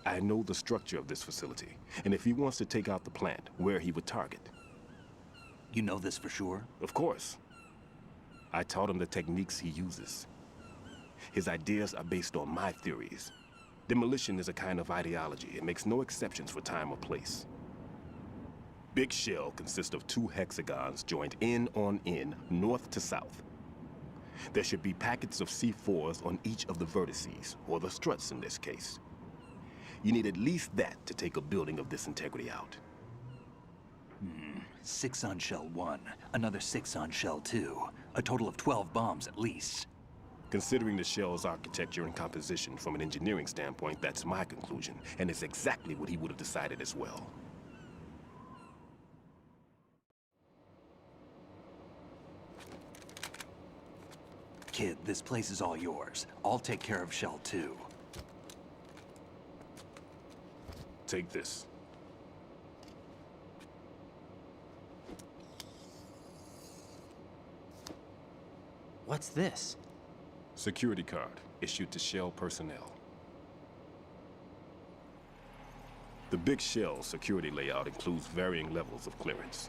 I know the structure of this facility, and if he wants to take out the plant, where he would target. You know this for sure? Of course. I taught him the techniques he uses. His ideas are based on my theories. Demolition is a kind of ideology. It makes no exceptions for time or place. Big Shell consists of 2 hexagons joined end on end, north to south. There should be packets of C4s on each of the vertices, or the struts in this case. You need at least that to take a building of this integrity out. 6 on Shell 1, another 6 on Shell 2. A total of 12 bombs at least. Considering the shell's architecture and composition from an engineering standpoint, that's my conclusion, and it's exactly what he would have decided as well. Kid, this place is all yours. I'll take care of Shell 2. Take this. What's this? Security card, issued to Shell personnel. The Big Shell security layout includes varying levels of clearance.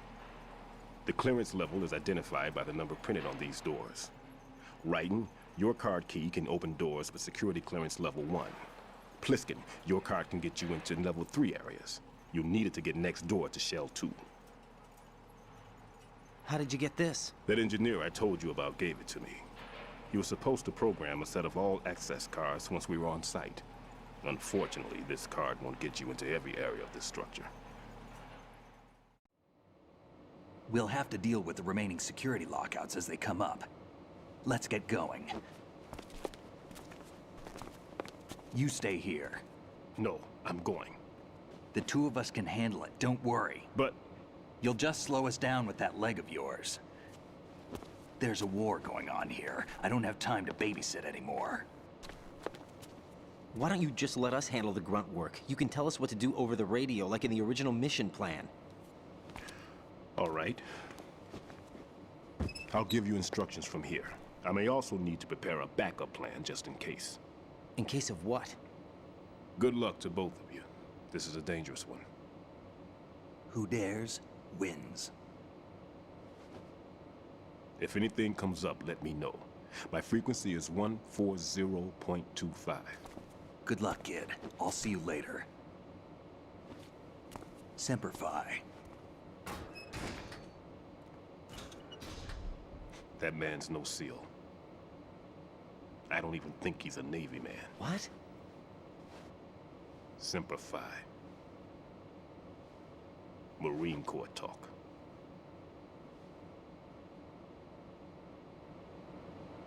The clearance level is identified by the number printed on these doors. Raiden, your card key can open doors with security clearance level 1. Pliskin, your card can get you into level 3 areas. You'll need it to get next door to Shell 2. How did you get this? That engineer I told you about gave it to me. He was supposed to program a set of all access cards once we were on site. Unfortunately, this card won't get you into every area of this structure. We'll have to deal with the remaining security lockouts as they come up. Let's get going. You stay here. No, I'm going. The 2 of us can handle it, don't worry. But... You'll just slow us down with that leg of yours. There's a war going on here. I don't have time to babysit anymore. Why don't you just let us handle the grunt work? You can tell us what to do over the radio, like in the original mission plan. All right. I'll give you instructions from here. I may also need to prepare a backup plan just in case. In case of what? Good luck to both of you. This is a dangerous one. Who dares, wins. If anything comes up, let me know. My frequency is 140.25. Good luck, kid. I'll see you later. Semper Fi. That man's no SEAL. I don't even think he's a Navy man. What? Semper Fi. Marine Corps talk.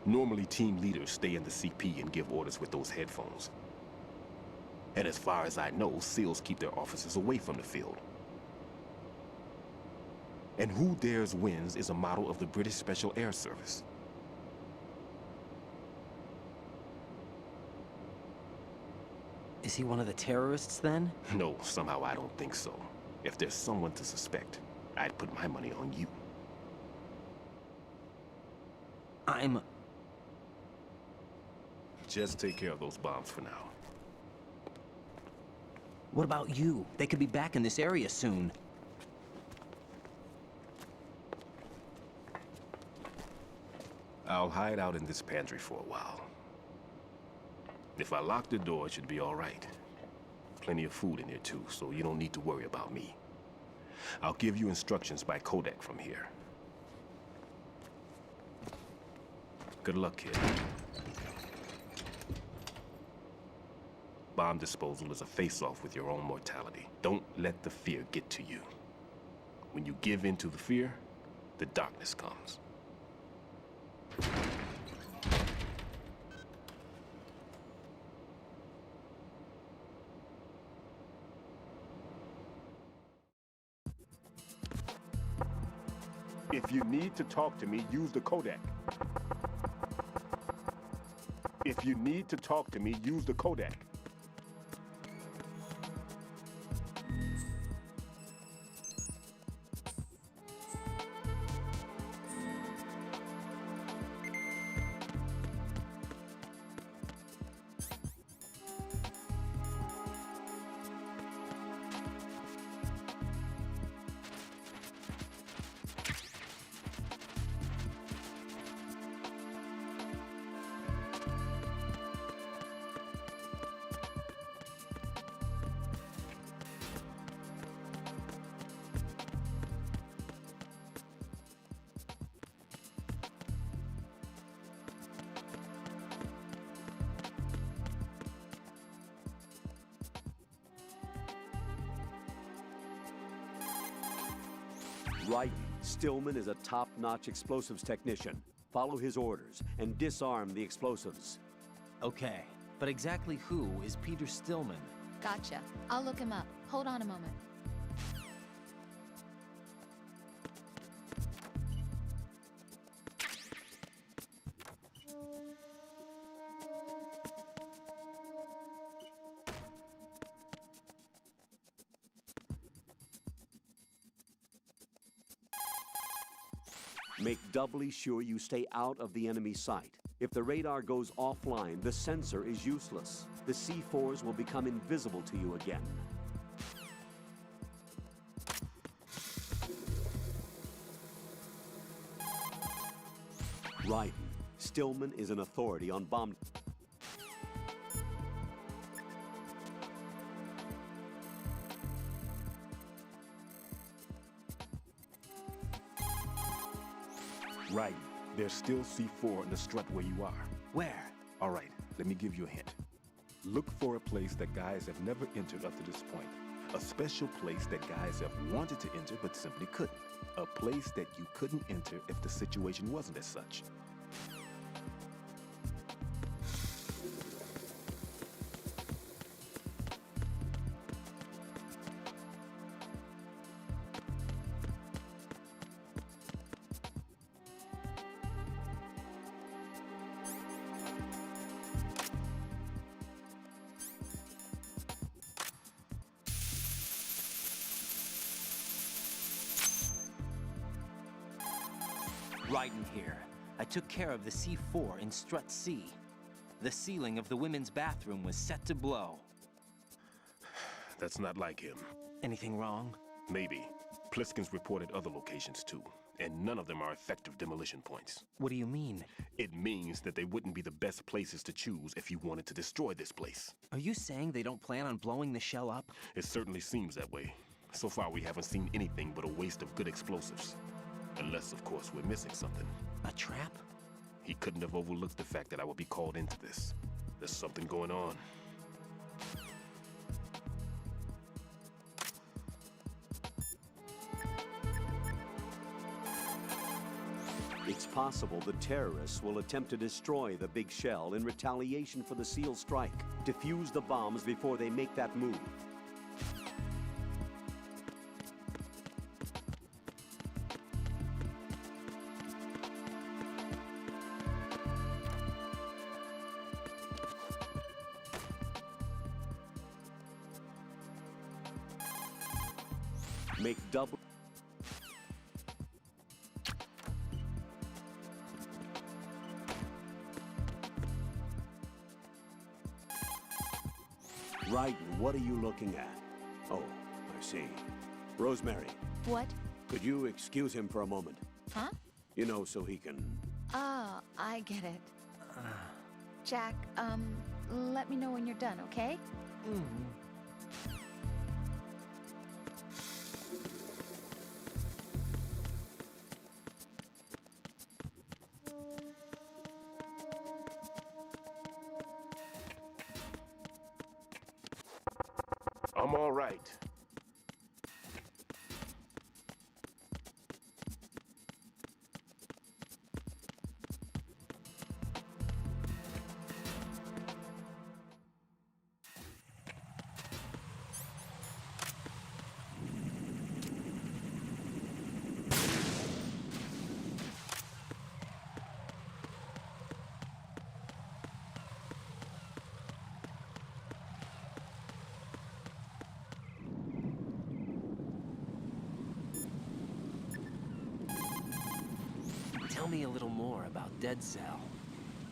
Normally, team leaders stay in the CP and give orders with those headphones. And as far as I know, SEALs keep their officers away from the field. And Who Dares Wins is a model of the British Special Air Service. Is he one of the terrorists, then? No, somehow I don't think so. If there's someone to suspect, I'd put my money on you. Just take care of those bombs for now. What about you? They could be back in this area soon. I'll hide out in this pantry for a while. If I lock the door, it should be all right. Plenty of food in here too, so you don't need to worry about me. I'll give you instructions by codec from here. Good luck, kid. Bomb disposal is a face-off with your own mortality. Don't let the fear get to you. When you give in to the fear, the darkness comes. If you need to talk to me, use the codec. If you need to talk to me, use the codec. Right. Stillman is a top-notch explosives technician. Follow his orders and disarm the explosives. Okay, but exactly who is Peter Stillman? Gotcha. I'll look him up. Hold on a moment. Make doubly sure you stay out of the enemy sight. If the radar goes offline, the sensor is useless. The C4s will become invisible to you again. Right. Stillman is an authority on bomb... Right. There's still C4 in the strut where you are. Where? All right, let me give you a hint. Look for a place that guys have never entered up to this point. A special place that guys have wanted to enter but simply couldn't. A place that you couldn't enter if the situation wasn't as such. Raiden here. I took care of the C4 in Strut C. The ceiling of the women's bathroom was set to blow. That's not like him. Anything wrong? Maybe. Pliskin's reported other locations too, and none of them are effective demolition points. What do you mean? It means that they wouldn't be the best places to choose if you wanted to destroy this place. Are you saying they don't plan on blowing the shell up? It certainly seems that way. So far, we haven't seen anything but a waste of good explosives. Unless, of course, we're missing something. A trap? He couldn't have overlooked the fact that I would be called into this. There's something going on. It's possible the terrorists will attempt to destroy the big shell in retaliation for the SEAL strike. Defuse the bombs before they make that move. Make double... Raiden, what are you looking at? Oh, I see. Rosemary. What? Could you excuse him for a moment? Huh? You know, so he can... Oh, I get it. Jack, let me know when you're done, okay? I'm all right. Tell me a little more about Dead Cell.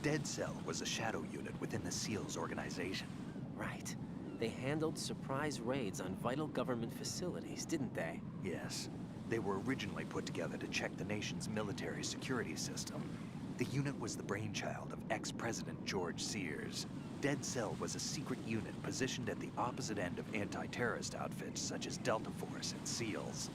Dead Cell was a shadow unit within the SEALs organization. Right. They handled surprise raids on vital government facilities, didn't they? Yes. They were originally put together to check the nation's military security system. The unit was the brainchild of ex-President George Sears. Dead Cell was a secret unit positioned at the opposite end of anti-terrorist outfits such as Delta Force and SEALs.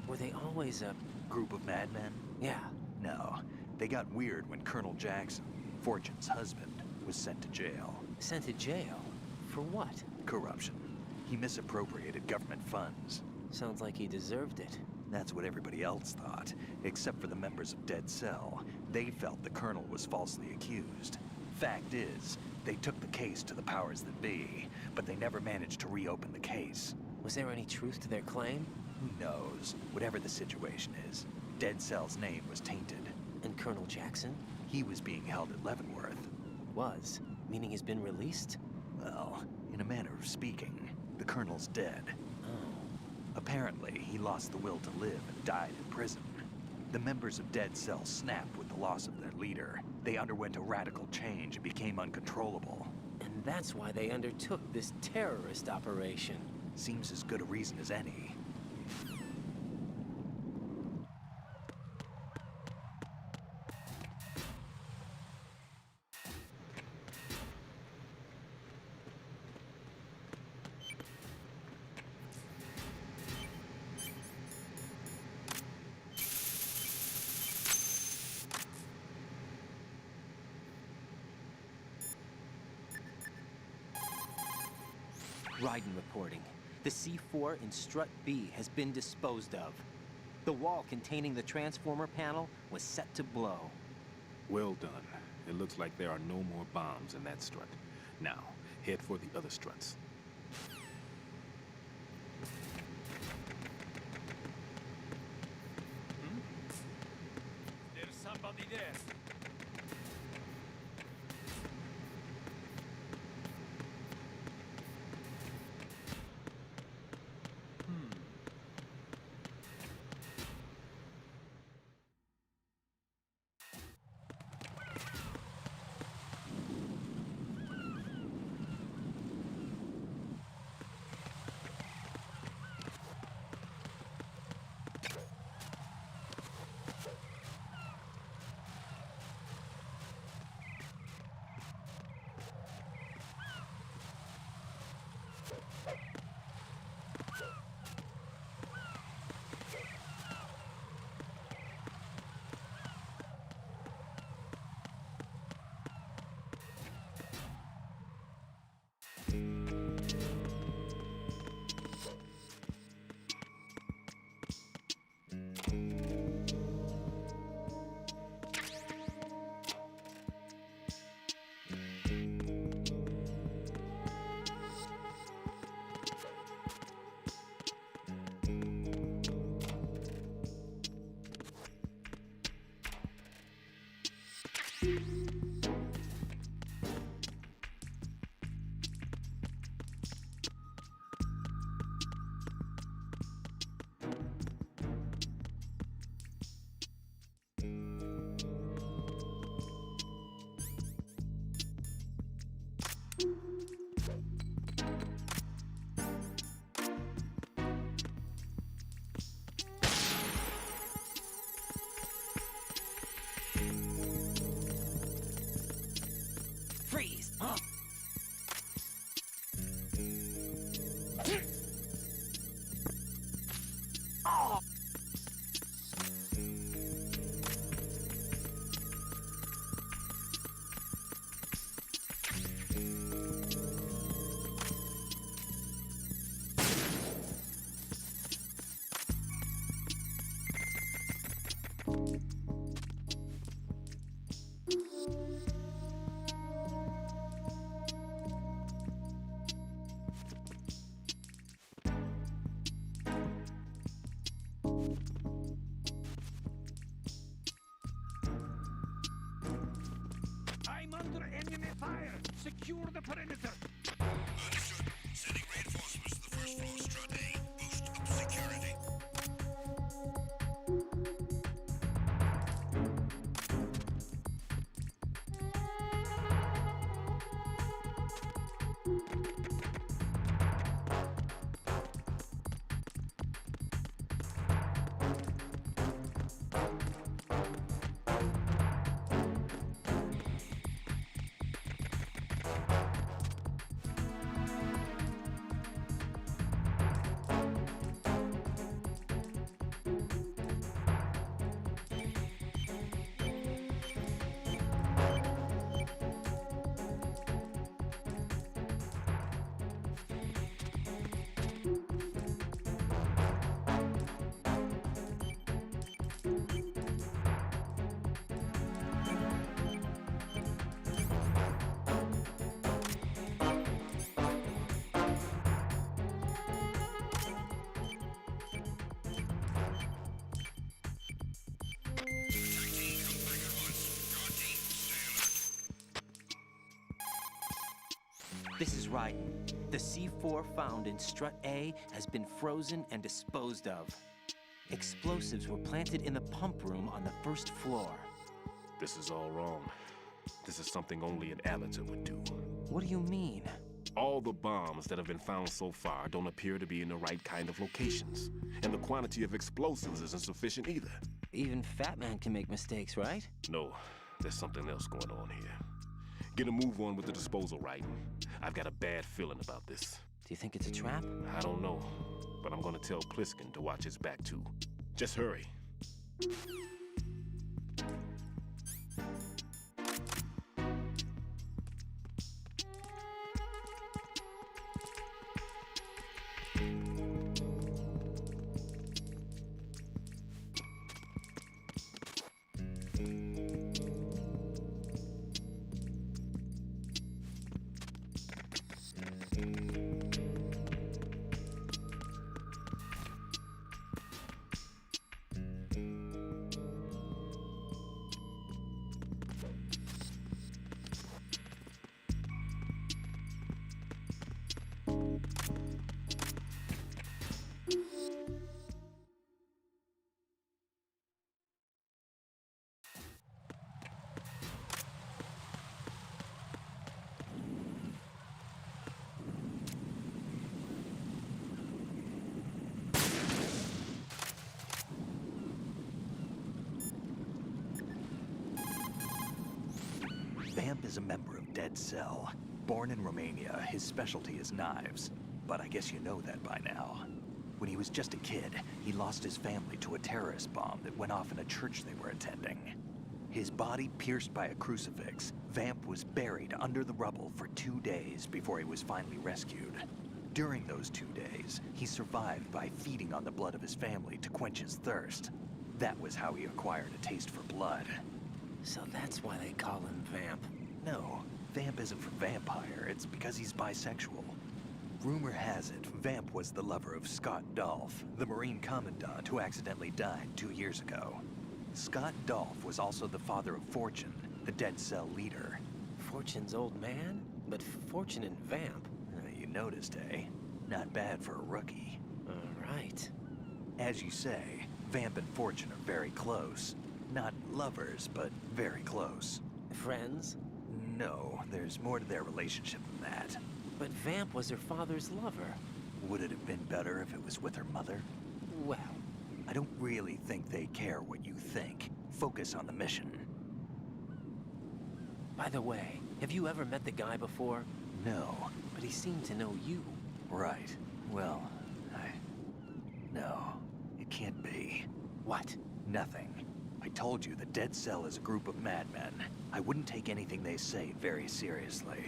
Were they always a group of madmen? Yeah. No. They got weird when Colonel Jackson, Fortune's husband, was sent to jail. Sent to jail? For what? Corruption. He misappropriated government funds. Sounds like he deserved it. That's what everybody else thought, except for the members of Dead Cell. They felt the Colonel was falsely accused. Fact is, they took the case to the powers that be, but they never managed to reopen the case. Was there any truth to their claim? Who knows? Whatever the situation is, Dead Cell's name was tainted. And Colonel Jackson? He was being held at Leavenworth. Was? Meaning he's been released? Well, in a manner of speaking, the Colonel's dead. Oh. Apparently, he lost the will to live and died in prison. The members of Dead Cell snapped with the loss of their leader. They underwent a radical change and became uncontrollable. And that's why they undertook this terrorist operation. Seems as good a reason as any. Raiden reporting. The C4 in Strut B has been disposed of. The wall containing the transformer panel was set to blow. Well done. It looks like there are no more bombs in that strut. Now, head for the other struts. There's somebody there. secure the perimeter. Understood. Sending reinforcements to the first floor, Strut A. Boost up security. This is right. The C4 found in Strut A has been frozen and disposed of. Explosives were planted in the pump room on the first floor. This is all wrong. This is something only an amateur would do. What do you mean? All the bombs that have been found so far don't appear to be in the right kind of locations. And the quantity of explosives isn't sufficient either. Even Fat Man can make mistakes, right? No, there's something else going on here. Get a move on with the disposal, right? I've got a bad feeling about this. Do you think it's a trap? I don't know, but I'm gonna tell Pliskin to watch his back too. Just hurry. Vamp is a member of Dead Cell. Born in Romania, his specialty is knives. But I guess you know that by now. When he was just a kid, he lost his family to a terrorist bomb that went off in a church they were attending. His body pierced by a crucifix, Vamp was buried under the rubble for 2 days before he was finally rescued. During those 2 days, he survived by feeding on the blood of his family to quench his thirst. That was how he acquired a taste for blood. So that's why they call him Vamp. No, Vamp isn't for vampire, it's because he's bisexual. Rumor has it, Vamp was the lover of Scott Dolph, the Marine Commandant who accidentally died 2 years ago. Scott Dolph was also the father of Fortune, the Dead Cell leader. Fortune's old man? But Fortune and Vamp? You noticed, eh? Not bad for a rookie. All right. As you say, Vamp and Fortune are very close. Not lovers, but very close. Friends? No, there's more to their relationship than that. But Vamp was her father's lover. Would it have been better if it was with her mother? Well, I don't really think they care what you think. Focus on the mission. By the way, have you ever met the guy before? No. But he seemed to know you. Right. Well, No, it can't be. What? Nothing. I told you the Dead Cell is a group of madmen. I wouldn't take anything they say very seriously.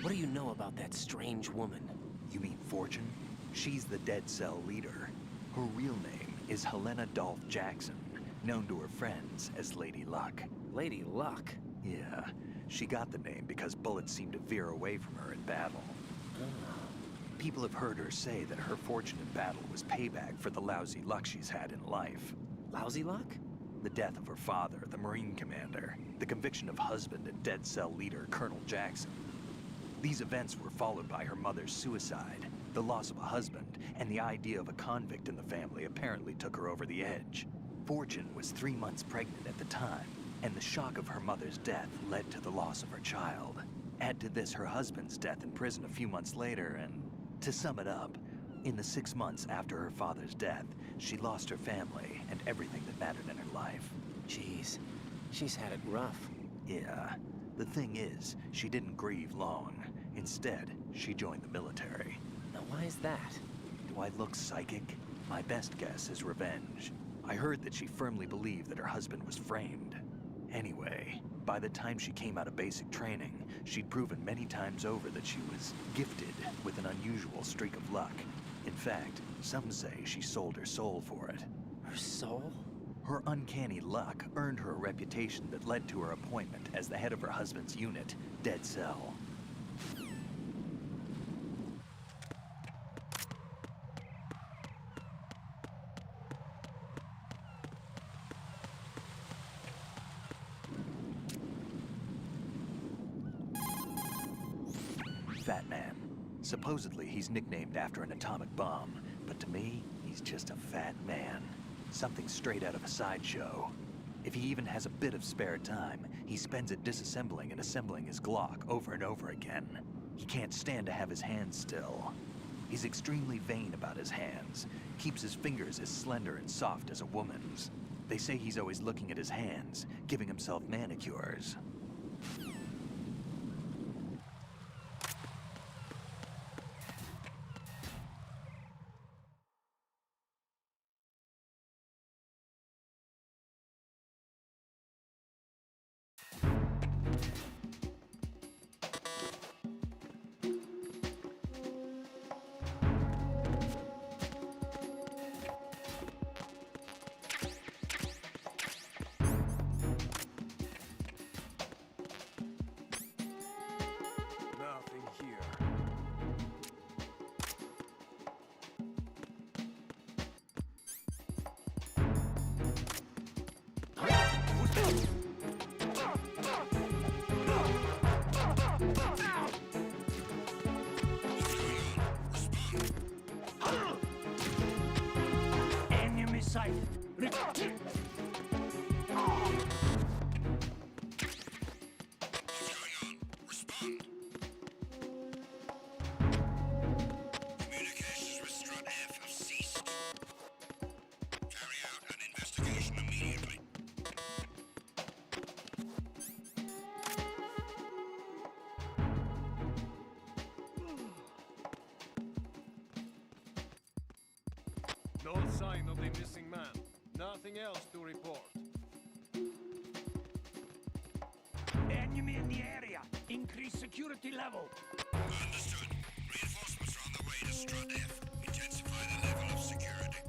What do you know about that strange woman? You mean Fortune? She's the Dead Cell leader. Her real name is Helena Dolph Jackson, known to her friends as Lady Luck. Lady Luck? Yeah, she got the name because bullets seemed to veer away from her in battle. People have heard her say that her fortune in battle was payback for the lousy luck she's had in life. Lousy luck? The death of her father, the Marine commander, the conviction of husband and dead cell leader Colonel Jackson. These events were followed by her mother's suicide, the loss of a husband, and the idea of a convict in the family apparently took her over the edge. Fortune was 3 months pregnant at the time, and the shock of her mother's death led to the loss of her child. Add to this her husband's death in prison a few months later, and to sum it up, in the 6 months after her father's death, she lost her family and everything that mattered in her life. Jeez, she's had it rough. Yeah. The thing is, she didn't grieve long. Instead, she joined the military. Now why is that? Do I look psychic? My best guess is revenge. I heard that she firmly believed that her husband was framed. Anyway, by the time she came out of basic training, she'd proven many times over that she was gifted with an unusual streak of luck. In fact, some say she sold her soul for it. Her soul? Her uncanny luck earned her a reputation that led to her appointment as the head of her husband's unit, Dead Cell. Fat Man. Supposedly, he's nicknamed after an atomic bomb, but to me, he's just a fat man. Something straight out of a sideshow. If he even has a bit of spare time, he spends it disassembling and assembling his Glock over and over again. He can't stand to have his hands still. He's extremely vain about his hands, keeps his fingers as slender and soft as a woman's. They say he's always looking at his hands, giving himself manicures. Enemy sighted. Communications with Strut F have ceased. Carry out an investigation immediately. No sign of the missing man. Nothing else to report. Enemy in the area. Increase security level. Understood. Reinforcements are on the way to Strut F. Intensify the level of security.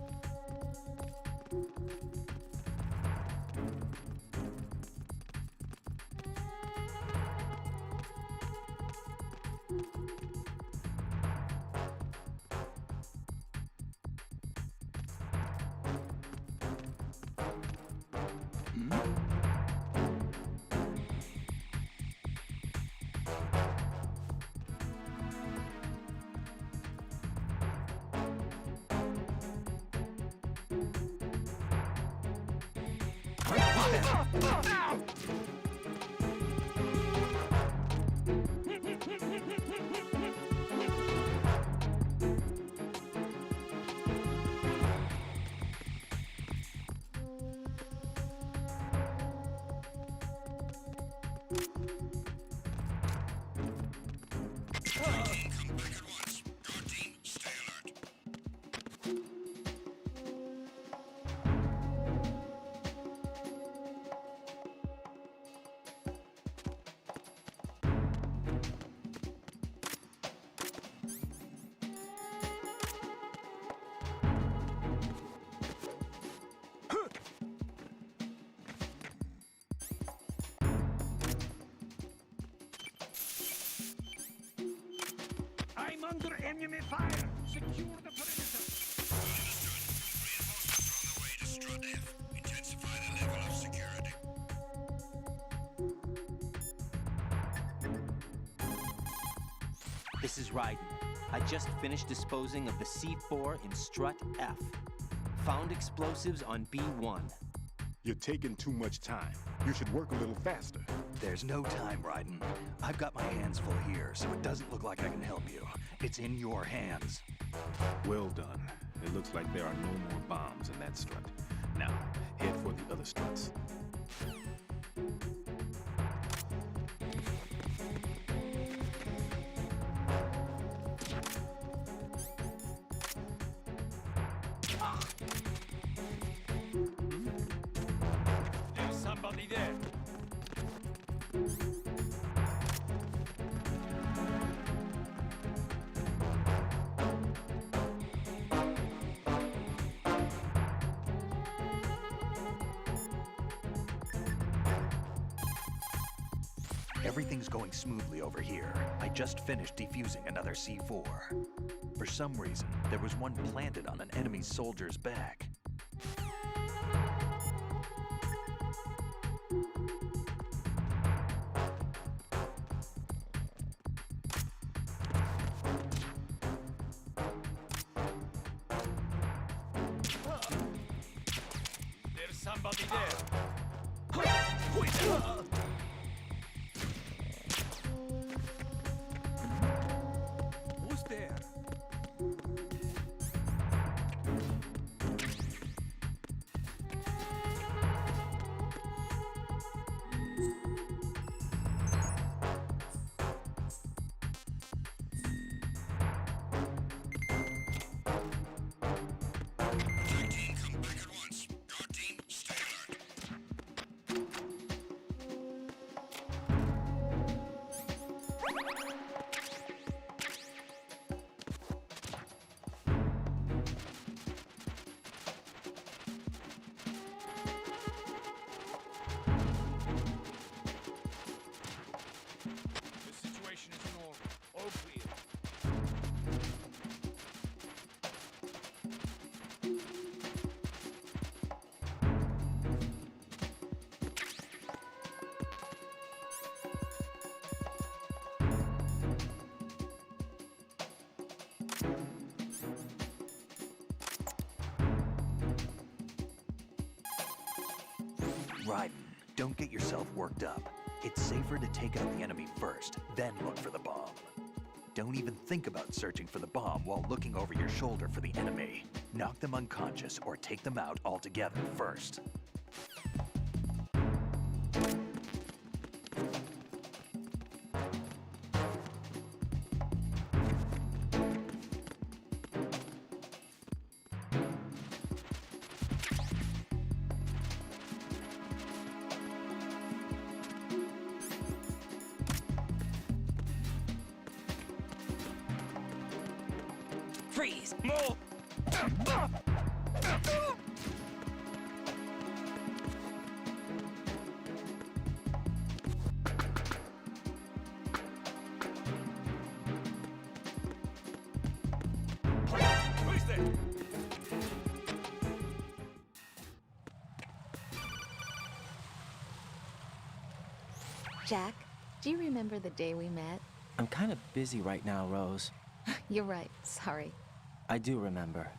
I'm under enemy fire. Secure the perimeter. Understood. Reinforcements are on the way to Strut F. Intensify the level of This is Ryden. I just finished disposing of the C4 in Strut F. Found explosives on B1. You're taking too much time. You should work a little faster. There's no time, Ryden. I've got my hands full here, so it doesn't look like I can help you. It's in your hands. Well done. It looks like there are no more bombs in that strut. Now, head for the other struts. There's somebody there. Everything's going smoothly over here. I just finished defusing another C4. For some reason, there was one planted on an enemy soldier's back. There's somebody there. Who's there? Attack team, come back at once. Guard team, stay alert. The situation is normal. All clear. Ryden, don't get yourself worked up. It's safer to take out the enemy first, then look for the bomb. Don't even think about searching for the bomb while looking over your shoulder for the enemy. Knock them unconscious or take them out altogether first. Freeze! Move! Who's there? Jack, do you remember the day we met? I'm kind of busy right now, Rose. You're right, sorry. I do remember.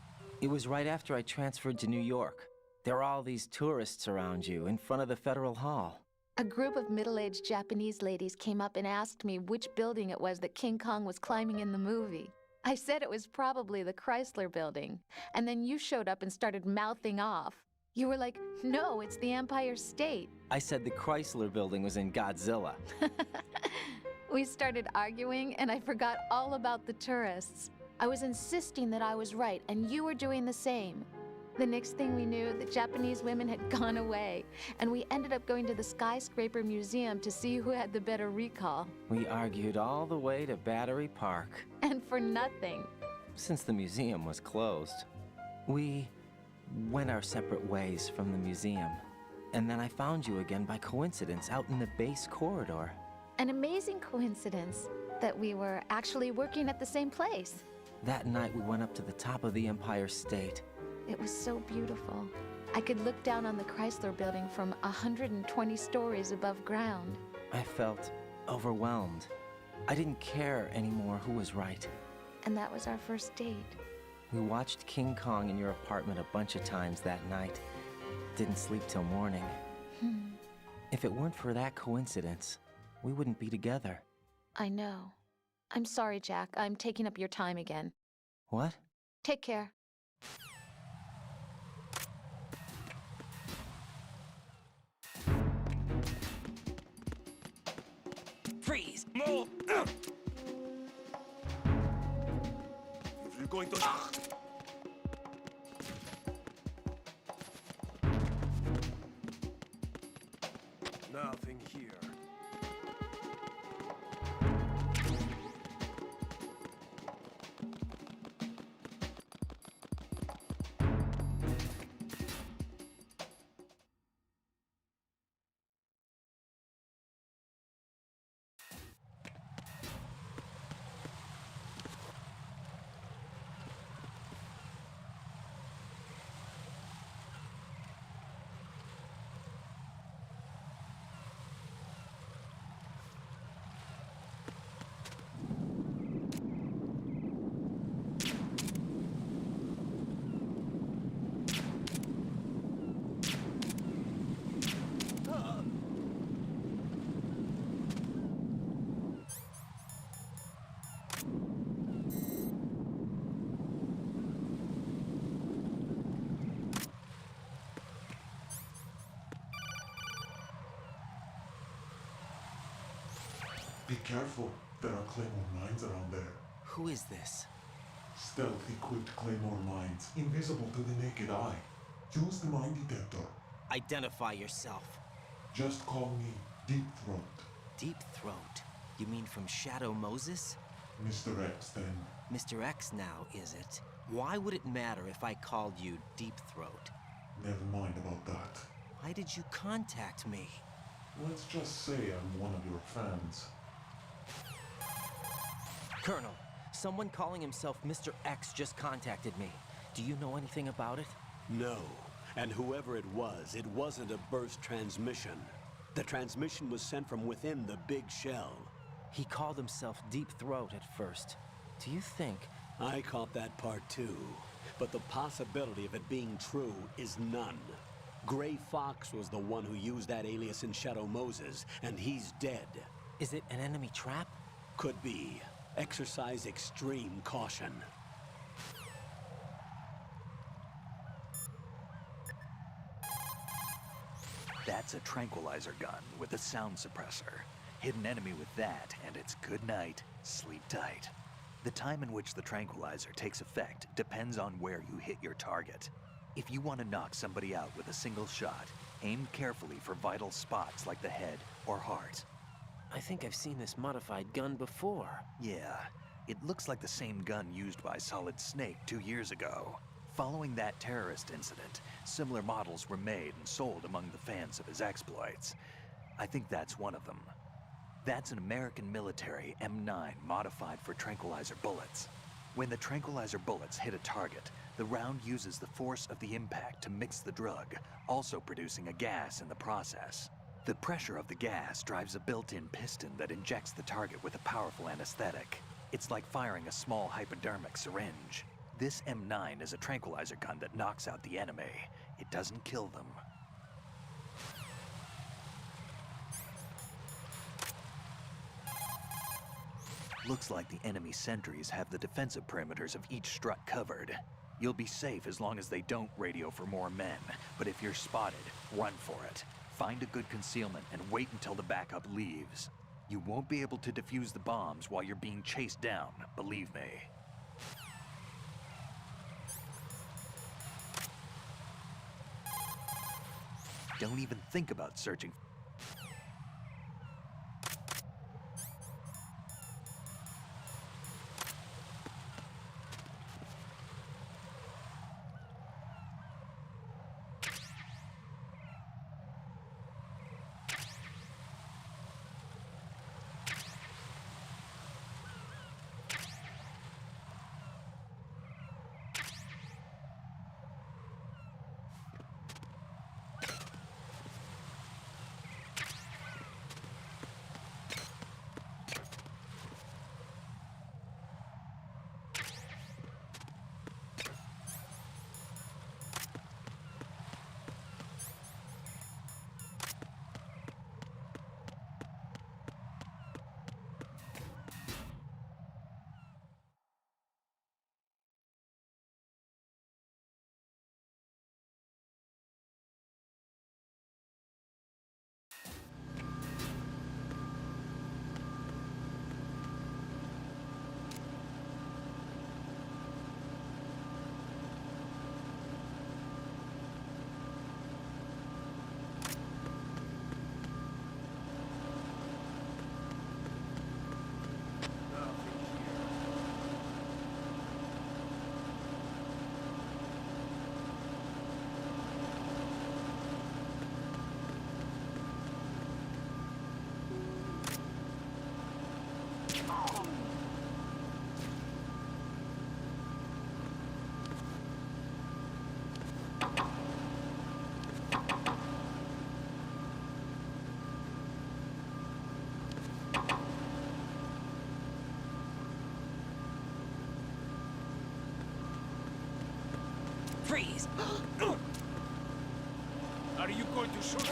It was right after I transferred to New York. There are all these tourists around you in front of the Federal Hall. A group of middle-aged Japanese ladies came up and asked me which building it was that King Kong was climbing in the movie. I said it was probably the Chrysler Building, and then you showed up and started mouthing off. You were like, no, it's the Empire State. I said the Chrysler Building was in Godzilla. We started arguing, and I forgot all about the tourists. I was insisting that I was right, and you were doing the same. The next thing we knew, the Japanese women had gone away, and we ended up going to the Skyscraper Museum to see who had the better recall. We argued all the way to Battery Park. And for nothing. Since the museum was closed, we went our separate ways from the museum. And then I found you again by coincidence out in the base corridor. An amazing coincidence that we were actually working at the same place. That night we went up to the top of the Empire State. It was so beautiful. I could look down on the Chrysler Building from 120 stories above ground. I felt overwhelmed. I didn't care anymore who was right. And that was our first date. We watched King Kong in your apartment a bunch of times that night. Didn't sleep till morning. If it weren't for that coincidence, we wouldn't be together. I know. I'm sorry, Jack. I'm taking up your time again. What? Take care. Freeze! Move! If you're going to... Nothing here. Be careful. There are claymore mines around there. Who is this? Stealth-equipped claymore mines, invisible to the naked eye. Use the mine detector. Identify yourself. Just call me Deep Throat. Deep Throat? You mean from Shadow Moses? Mr. X, then. Mr. X now, is it? Why would it matter if I called you Deep Throat? Never mind about that. Why did you contact me? Let's just say I'm one of your fans. Colonel, someone calling himself Mr. X just contacted me. Do you know anything about it? No. And whoever it wasn't a burst transmission. The transmission was sent from within the big shell. He called himself Deep Throat at first. Do you think... I caught that part too. But the possibility of it being true is none. Gray Fox was the one who used that alias in Shadow Moses, and he's dead. Is it an enemy trap? Could be. Exercise extreme caution. That's a tranquilizer gun with a sound suppressor. Hit an enemy with that, and it's good night, sleep tight. The time in which the tranquilizer takes effect depends on where you hit your target. If you want to knock somebody out with a single shot, aim carefully for vital spots like the head or heart. I think I've seen this modified gun before. Yeah, it looks like the same gun used by Solid Snake 2 years ago. Following that terrorist incident, similar models were made and sold among the fans of his exploits. I think that's one of them. That's an American military M9 modified for tranquilizer bullets. When the tranquilizer bullets hit a target, the round uses the force of the impact to mix the drug, also producing a gas in the process. The pressure of the gas drives a built-in piston that injects the target with a powerful anesthetic. It's like firing a small hypodermic syringe. This M9 is a tranquilizer gun that knocks out the enemy. It doesn't kill them. Looks like the enemy sentries have the defensive perimeters of each strut covered. You'll be safe as long as they don't radio for more men, but if you're spotted, run for it. Find a good concealment and wait until the backup leaves. You won't be able to defuse the bombs while you're being chased down, believe me. Don't even think about searching. Freeze! Are you going to shoot?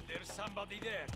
There's somebody there.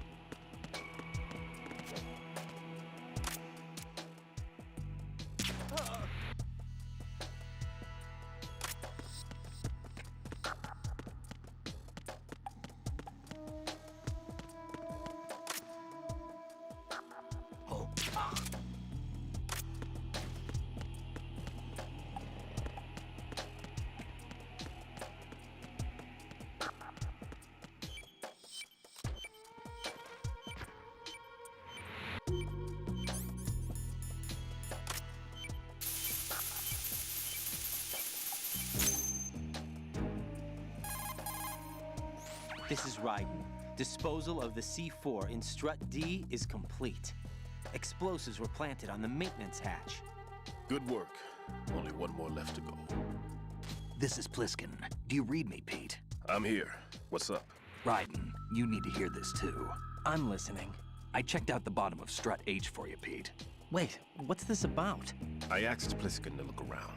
This is Raiden. Disposal of the C4 in Strut D is complete. Explosives were planted on the maintenance hatch. Good work. Only one more left to go. This is Pliskin. Do you read me, Pete? I'm here. What's up? Raiden, you need to hear this too. I'm listening. I checked out the bottom of Strut H for you, Pete. Wait, what's this about? I asked Pliskin to look around.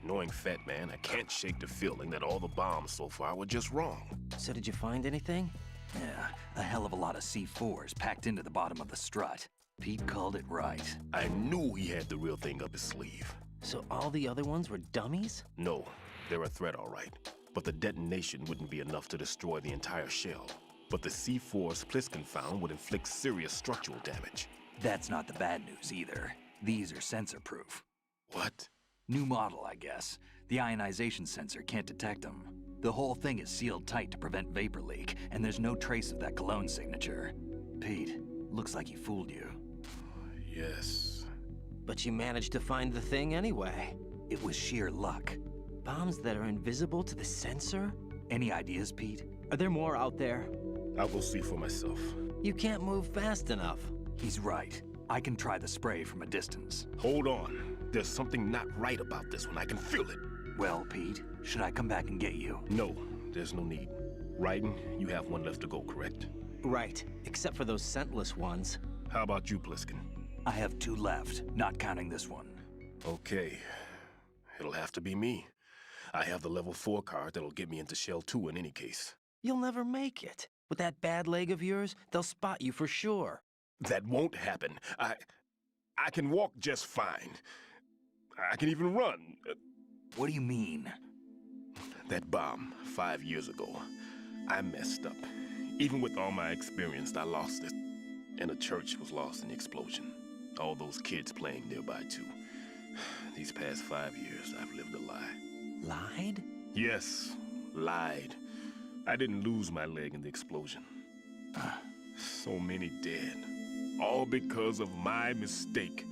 Knowing Fat Man, I can't shake the feeling that all the bombs so far were just wrong. So did you find anything? Yeah, a hell of a lot of C4s packed into the bottom of the strut. Pete called it right. I knew he had the real thing up his sleeve. So all the other ones were dummies? No, they're a threat, all right. But the detonation wouldn't be enough to destroy the entire shell. But the C4s Pliskin found would inflict serious structural damage. That's not the bad news either. These are sensor-proof. What? New model, I guess. The ionization sensor can't detect them. The whole thing is sealed tight to prevent vapor leak, and there's no trace of that cologne signature. Pete, looks like he fooled you. Yes. But you managed to find the thing anyway. It was sheer luck. Bombs that are invisible to the sensor? Any ideas, Pete? Are there more out there? I'll go see for myself. You can't move fast enough. He's right. I can try the spray from a distance. Hold on. There's something not right about this one. I can feel it. Well, Pete, should I come back and get you? No, there's no need. Raiden, you have one left to go, correct? Right, except for those scentless ones. How about you, Pliskin? I have 2 left, not counting this one. Okay. It'll have to be me. I have the level 4 card that'll get me into Shell 2 in any case. You'll never make it. With that bad leg of yours, they'll spot you for sure. That won't happen. I can walk just fine. I can even run. What do you mean? That bomb 5 years ago, I messed up. Even with all my experience, I lost it. And the church was lost in the explosion. All those kids playing nearby, too. These past 5 years, I've lived a lie. Lied? Yes, lied. I didn't lose my leg in the explosion. So many dead. All because of my mistake.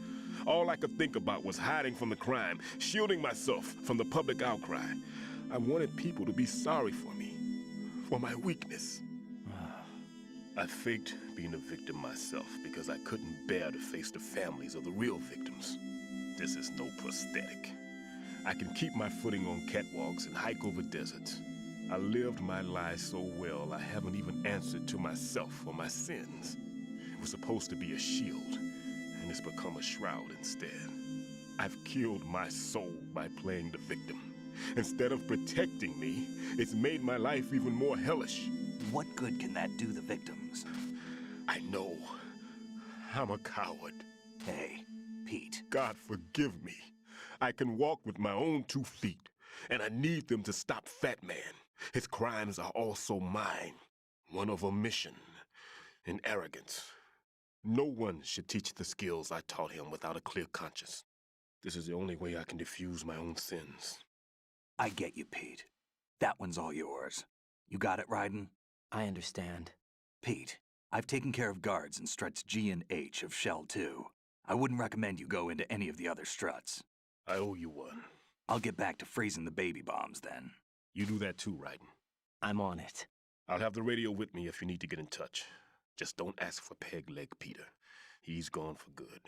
All I could think about was hiding from the crime, shielding myself from the public outcry. I wanted people to be sorry for me, for my weakness. I faked being a victim myself because I couldn't bear to face the families of the real victims. This is no prosthetic. I can keep my footing on catwalks and hike over deserts. I lived my life so well, I haven't even answered to myself for my sins. It was supposed to be a shield, and it's become a shroud instead. I've killed my soul by playing the victim. Instead of protecting me, it's made my life even more hellish. What good can that do the victims? I know. I'm a coward. Hey, Pete. God forgive me. I can walk with my own 2 feet, and I need them to stop Fat Man. His crimes are also mine. One of omission and arrogance. No one should teach the skills I taught him without a clear conscience. This is the only way I can diffuse my own sins. I get you, Pete. That one's all yours. You got it, Raiden? I understand. Pete, I've taken care of guards in struts G and H of Shell 2. I wouldn't recommend you go into any of the other struts. I owe you one. I'll get back to freezing the baby bombs then. You do that too, Raiden. I'm on it. I'll have the radio with me if you need to get in touch. Just don't ask for Peg Leg Peter. He's gone for good.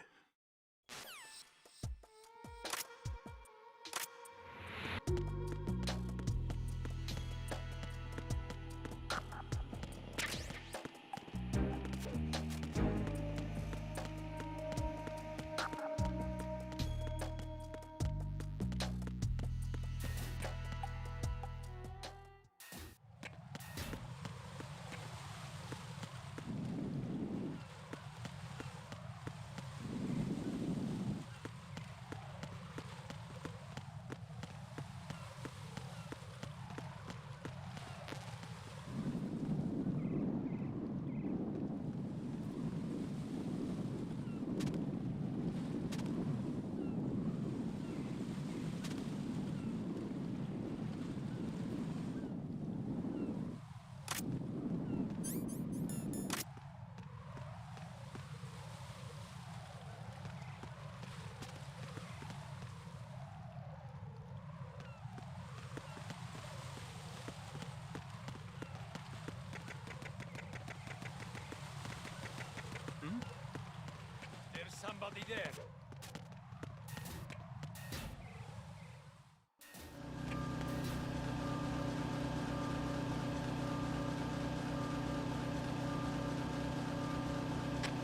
There's somebody there.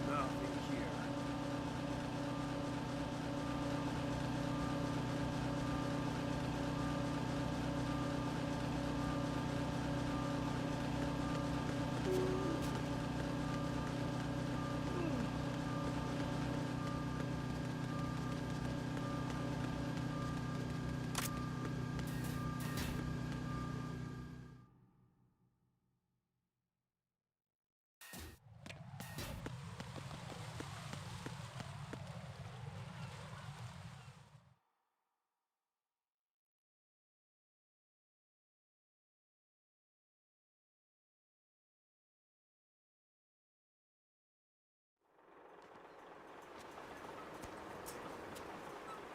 Nothing here.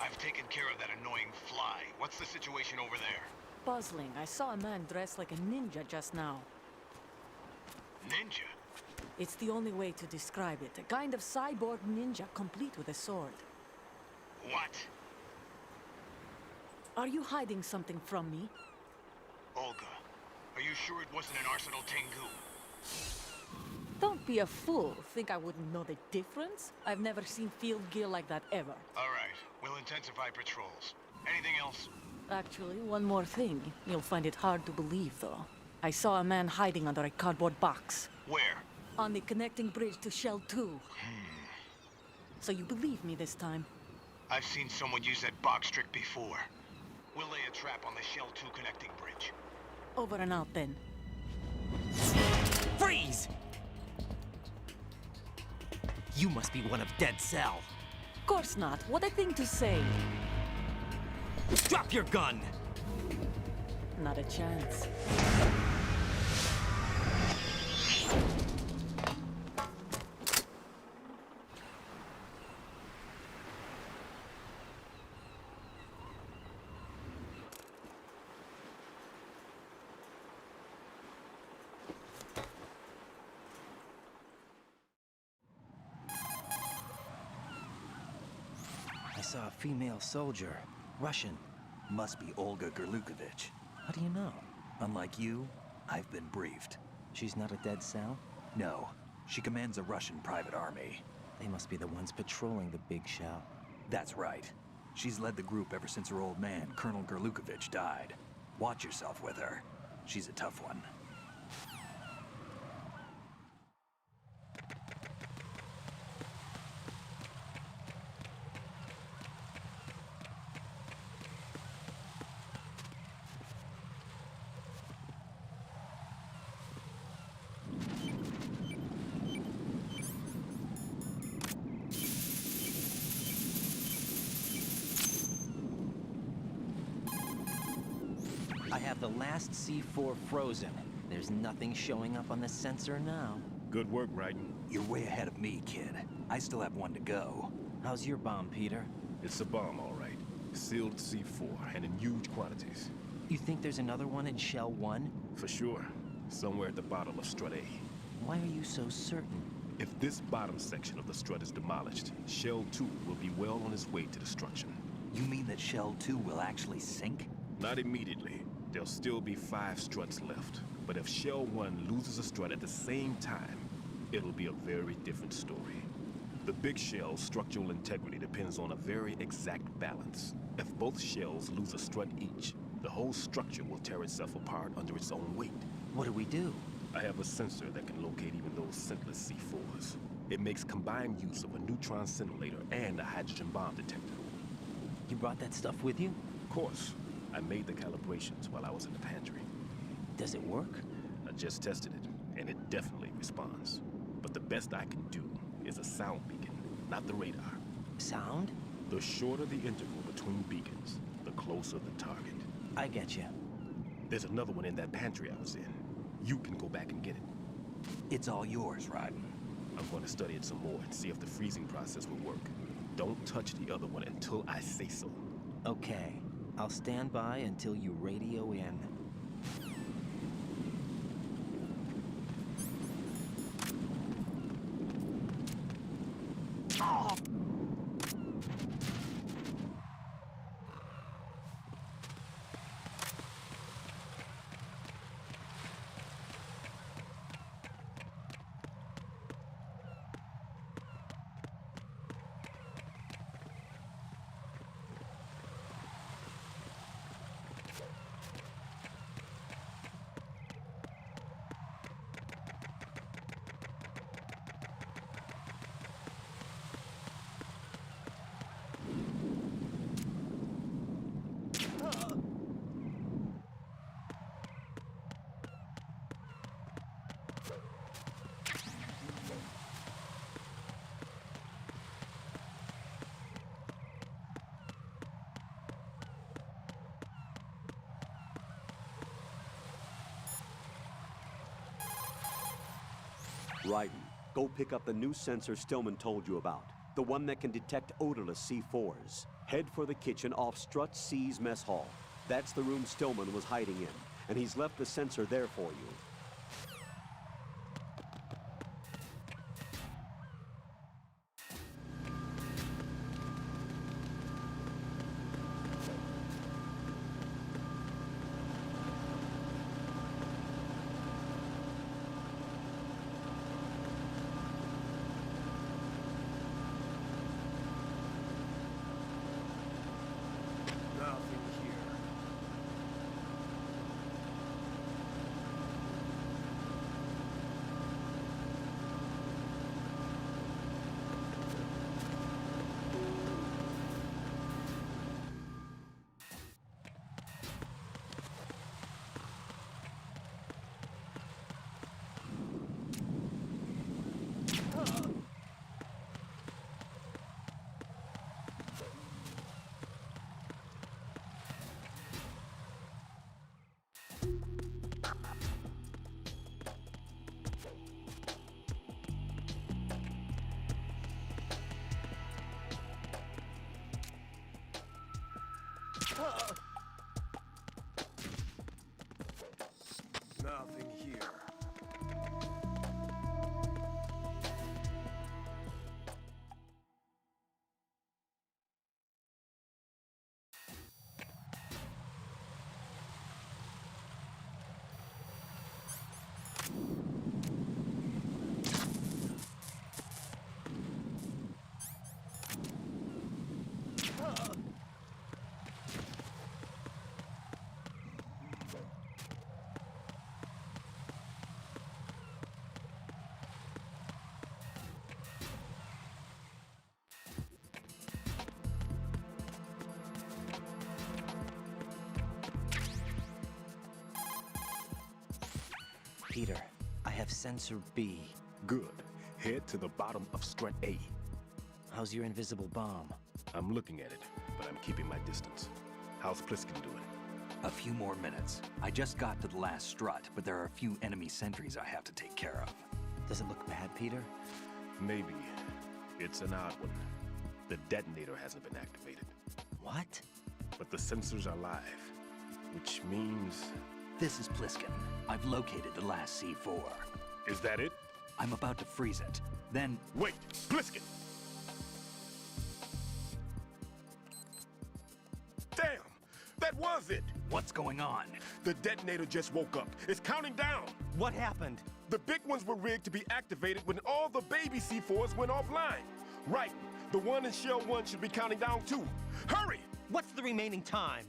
I've taken care of that annoying fly. What's the situation over there? Puzzling. I saw a man dressed like a ninja just now. Ninja? It's the only way to describe it. A kind of cyborg ninja, complete with a sword. What? Are you hiding something from me? Olga, are you sure it wasn't an Arsenal Tengu? Don't be a fool. Think I wouldn't know the difference? I've never seen field gear like that ever. All right, we'll intensify patrols. Anything else? Actually, one more thing. You'll find it hard to believe, though. I saw a man hiding under a cardboard box. Where? On the connecting bridge to Shell 2. So you believe me this time? I've seen someone use that box trick before. We'll lay a trap on the Shell 2 connecting bridge. Over and out, then. Freeze! You must be one of Dead Cell. Of course not. What a thing to say. Drop your gun! Not a chance. I saw a female soldier. Russian. Must be Olga Gerlukovich. How do you know? Unlike you, I've been briefed. She's not a dead cell? No. She commands a Russian private army. They must be the ones patrolling the big shell. That's right. She's led the group ever since her old man, Colonel Gerlukovich, died. Watch yourself with her. She's a tough one. I have the last C4 frozen. There's nothing showing up on the sensor now. Good work, Raiden. You're way ahead of me, kid. I still have one to go. How's your bomb, Peter? It's a bomb, all right. Sealed C4, and in huge quantities. You think there's another one in Shell 1? For sure. Somewhere at the bottom of Strut A. Why are you so certain? If this bottom section of the strut is demolished, Shell 2 will be well on its way to destruction. You mean that Shell 2 will actually sink? Not immediately. There'll still be 5 struts left. But if Shell 1 loses a strut at the same time, it'll be a very different story. The big shell's structural integrity depends on a very exact balance. If both shells lose a strut each, the whole structure will tear itself apart under its own weight. What do we do? I have a sensor that can locate even those scentless C4s. It makes combined use of a neutron scintillator and a hydrogen bomb detector. You brought that stuff with you? Of course. I made the calibrations while I was in the pantry. Does it work? I just tested it, and it definitely responds. But the best I can do is a sound beacon, not the radar. Sound? The shorter the interval between beacons, the closer the target. I get you. There's another one in that pantry I was in. You can go back and get it. It's all yours, Raiden. I'm going to study it some more and see if the freezing process will work. Don't touch the other one until I say so. Okay. I'll stand by until you radio in. Oh! Raiden, go pick up the new sensor Stillman told you about. The one that can detect odorless C4s. Head for the kitchen off Strut C's mess hall. That's the room Stillman was hiding in, and he's left the sensor there for you. Peter, I have sensor B. Good. Head to the bottom of strut A. How's your invisible bomb? I'm looking at it, but I'm keeping my distance. How's Pliskin doing? A few more minutes. I just got to the last strut, but there are a few enemy sentries I have to take care of. Does it look bad, Peter? Maybe. It's an odd one. The detonator hasn't been activated. What? But the sensors are live, which means... This is Pliskin. I've located the last C4. Is that it? I'm about to freeze it. Then... Wait! Pliskin! Damn! That was it! What's going on? The detonator just woke up. It's counting down! What happened? The big ones were rigged to be activated when all the baby C4s went offline. Right. The one in Shell 1 should be counting down too. Hurry! What's the remaining time?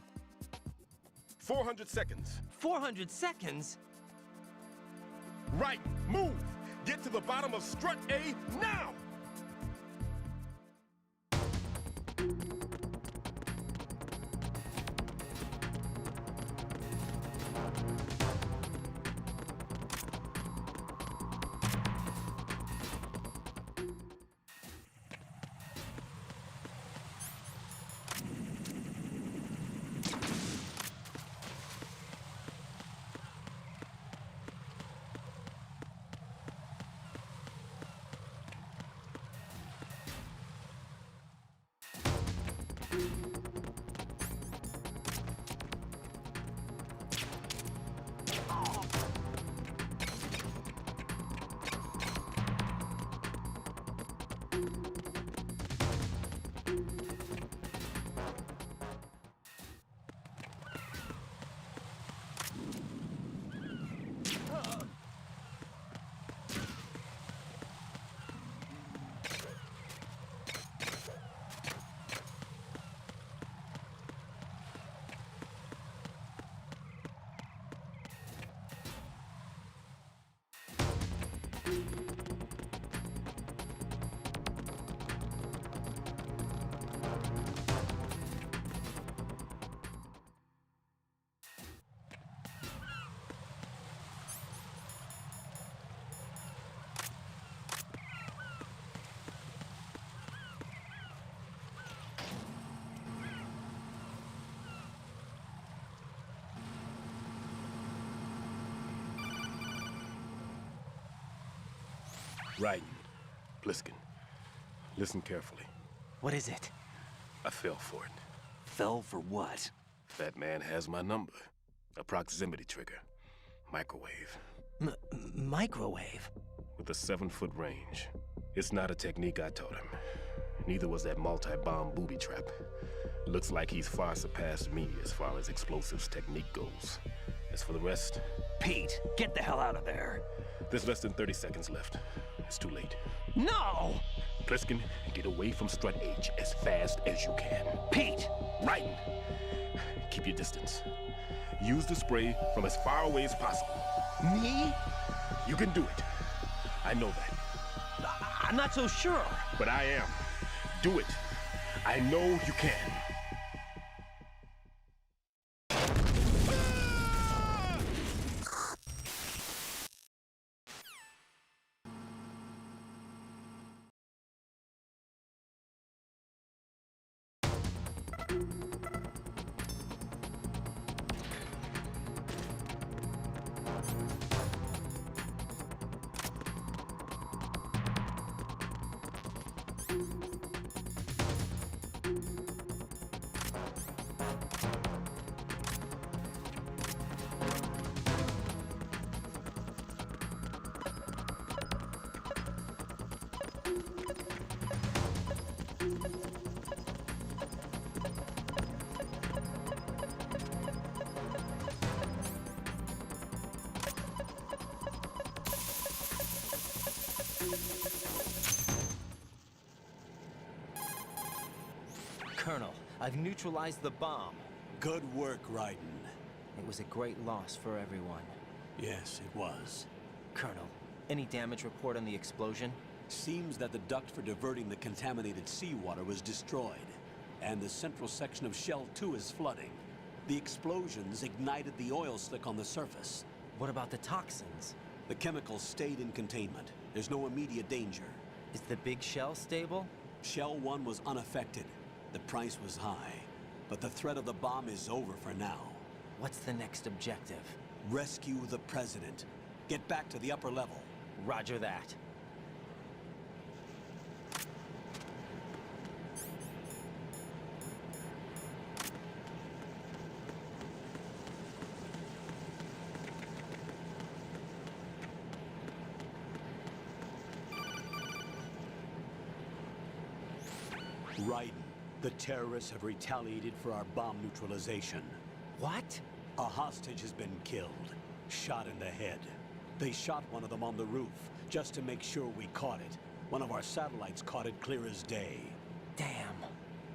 400 seconds. 400 seconds? Right. Move! Get to the bottom of strut A now! Right. Pliskin, listen carefully. What is it? I fell for it. Fell for what? That man has my number. A proximity trigger. Microwave. Microwave? With a 7-foot range. It's not a technique I taught him. Neither was that multi-bomb booby trap. Looks like he's far surpassed me as far as explosives technique goes. As for the rest... Pete, get the hell out of there! There's less than 30 seconds left. It's too late. No! Pliskin, get away from strut H as fast as you can. Pete! Right! Keep your distance. Use the spray from as far away as possible. Me? You can do it. I know that. I'm not so sure. But I am. Do it. I know you can. Colonel, I've neutralized the bomb. Good work, Raiden. It was a great loss for everyone. Yes, it was. Colonel, any damage report on the explosion? Seems that the duct for diverting the contaminated seawater was destroyed, and the central section of Shell 2 is flooding. The explosions ignited the oil slick on the surface. What about the toxins? The chemicals stayed in containment. There's no immediate danger. Is the big shell stable? Shell 1 was unaffected. The price was high. But the threat of the bomb is over for now. What's the next objective? Rescue the President. Get back to the upper level. Roger that. Raiden, the terrorists have retaliated for our bomb neutralization. What? A hostage has been killed, shot in the head. They shot one of them on the roof, just to make sure we caught it. One of our satellites caught it clear as day. Damn.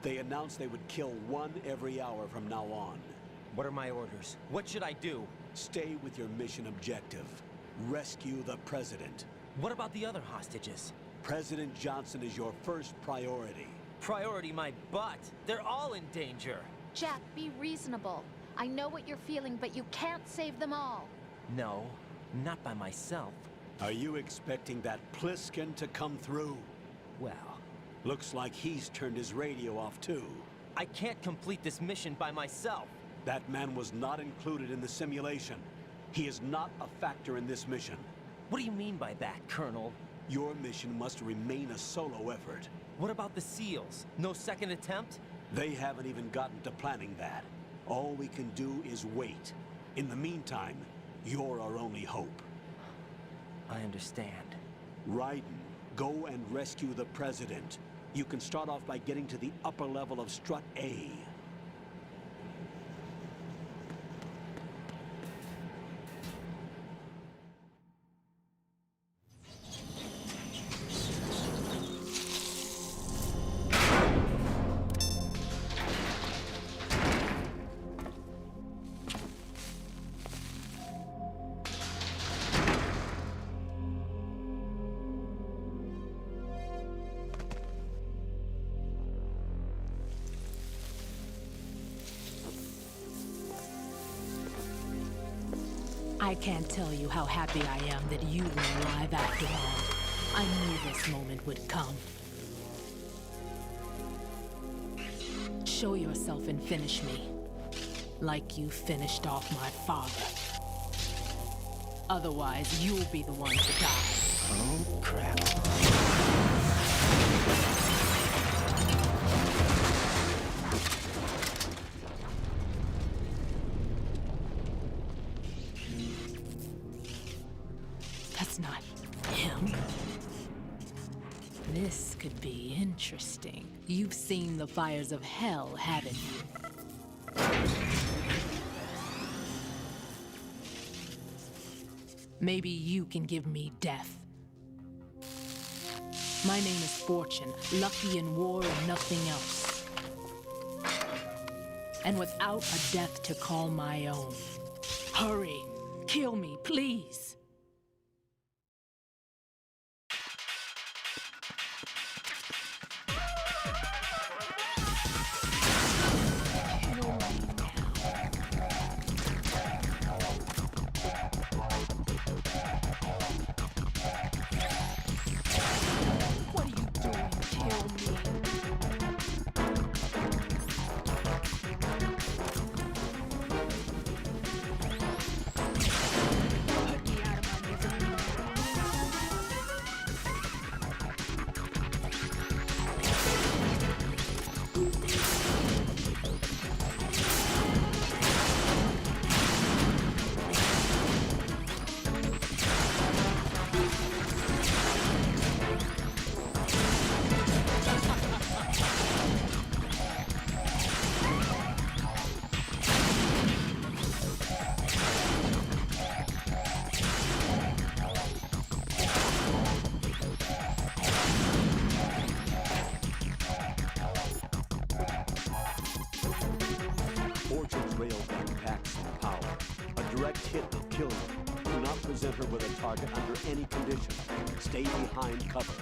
They announced they would kill one every hour from now on. What are my orders? What should I do? Stay with your mission objective. Rescue the President. What about the other hostages? President Johnson is your first priority. Priority my butt. They're all in danger. Jack, be reasonable. I know what you're feeling, but you can't save them all. No, not by myself. Are you expecting that Pliskin to come through? Well, looks like he's turned his radio off too. I can't complete this mission by myself. That man was not included in the simulation. He is not a factor in this mission. What do you mean by that, Colonel? Your mission must remain a solo effort. What about the SEALs? No second attempt? They haven't even gotten to planning that. All we can do is wait. In the meantime, you're our only hope. I understand. Raiden, go and rescue the President. You can start off by getting to the upper level of Strut A. I can't tell you how happy I am that you were alive after all. I knew this moment would come. Show yourself and finish me. Like you finished off my father. Otherwise, you'll be the one to die. Oh, crap. That's not him. This could be interesting. You've seen the fires of hell, haven't you? Maybe you can give me death. My name is Fortune, lucky in war and nothing else. And without a death to call my own. Hurry, kill me, please. Present her with a target under any condition. Stay behind cover.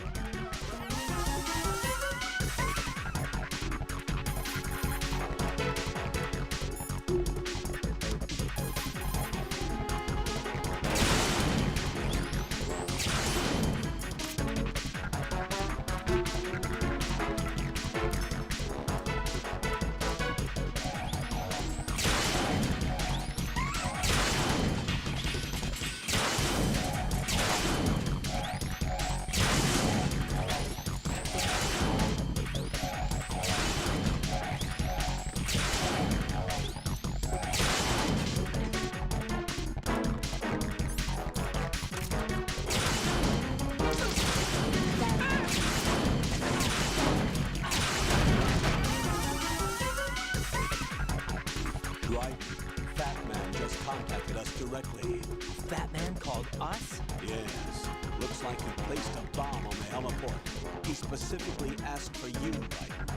contacted us directly. That man called us? Yes. Looks like he placed a bomb on the heliport. He specifically asked for you, Lyall.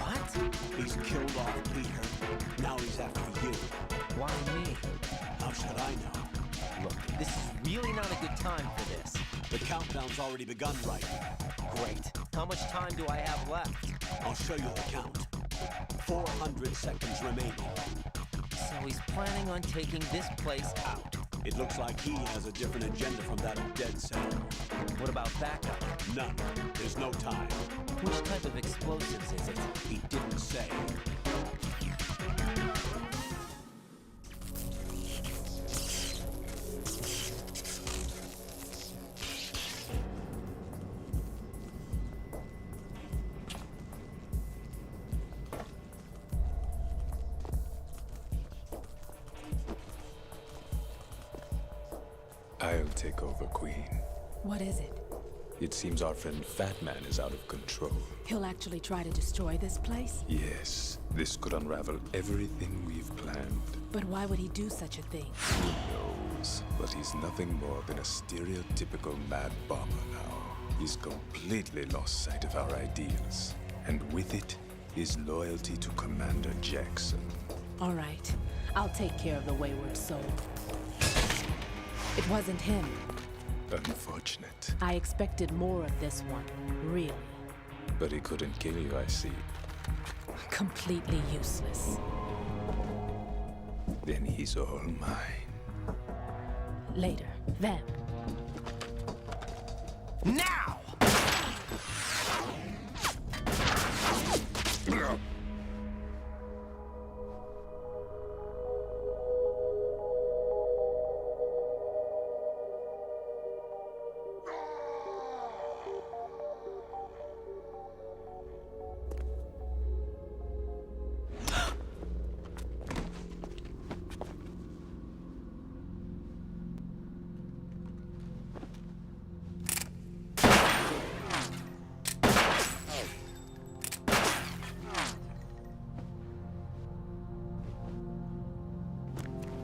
What? He's killed off Peter. Now he's after you. Why me? How should I know? Look, this is really not a good time for this. The countdown's already begun, right? Great. How much time do I have left? I'll show you the count. 400 seconds remaining. So he's planning on taking this place out. It looks like he has a different agenda from that of Dead Cell. What about backup? None. There's no time. Which type of explosives is it? He didn't say. I'll take over, Queen. What is it? It seems our friend Fat Man is out of control. He'll actually try to destroy this place? Yes, this could unravel everything we've planned. But why would he do such a thing? Who knows? But he's nothing more than a stereotypical mad bomber now. He's completely lost sight of our ideals. And with it, his loyalty to Commander Jackson. All right. I'll take care of the wayward soul. It wasn't him. Unfortunate. I expected more of this one, really. But he couldn't kill you, I see. Completely useless. Then he's all mine. Later. Vamp. Now!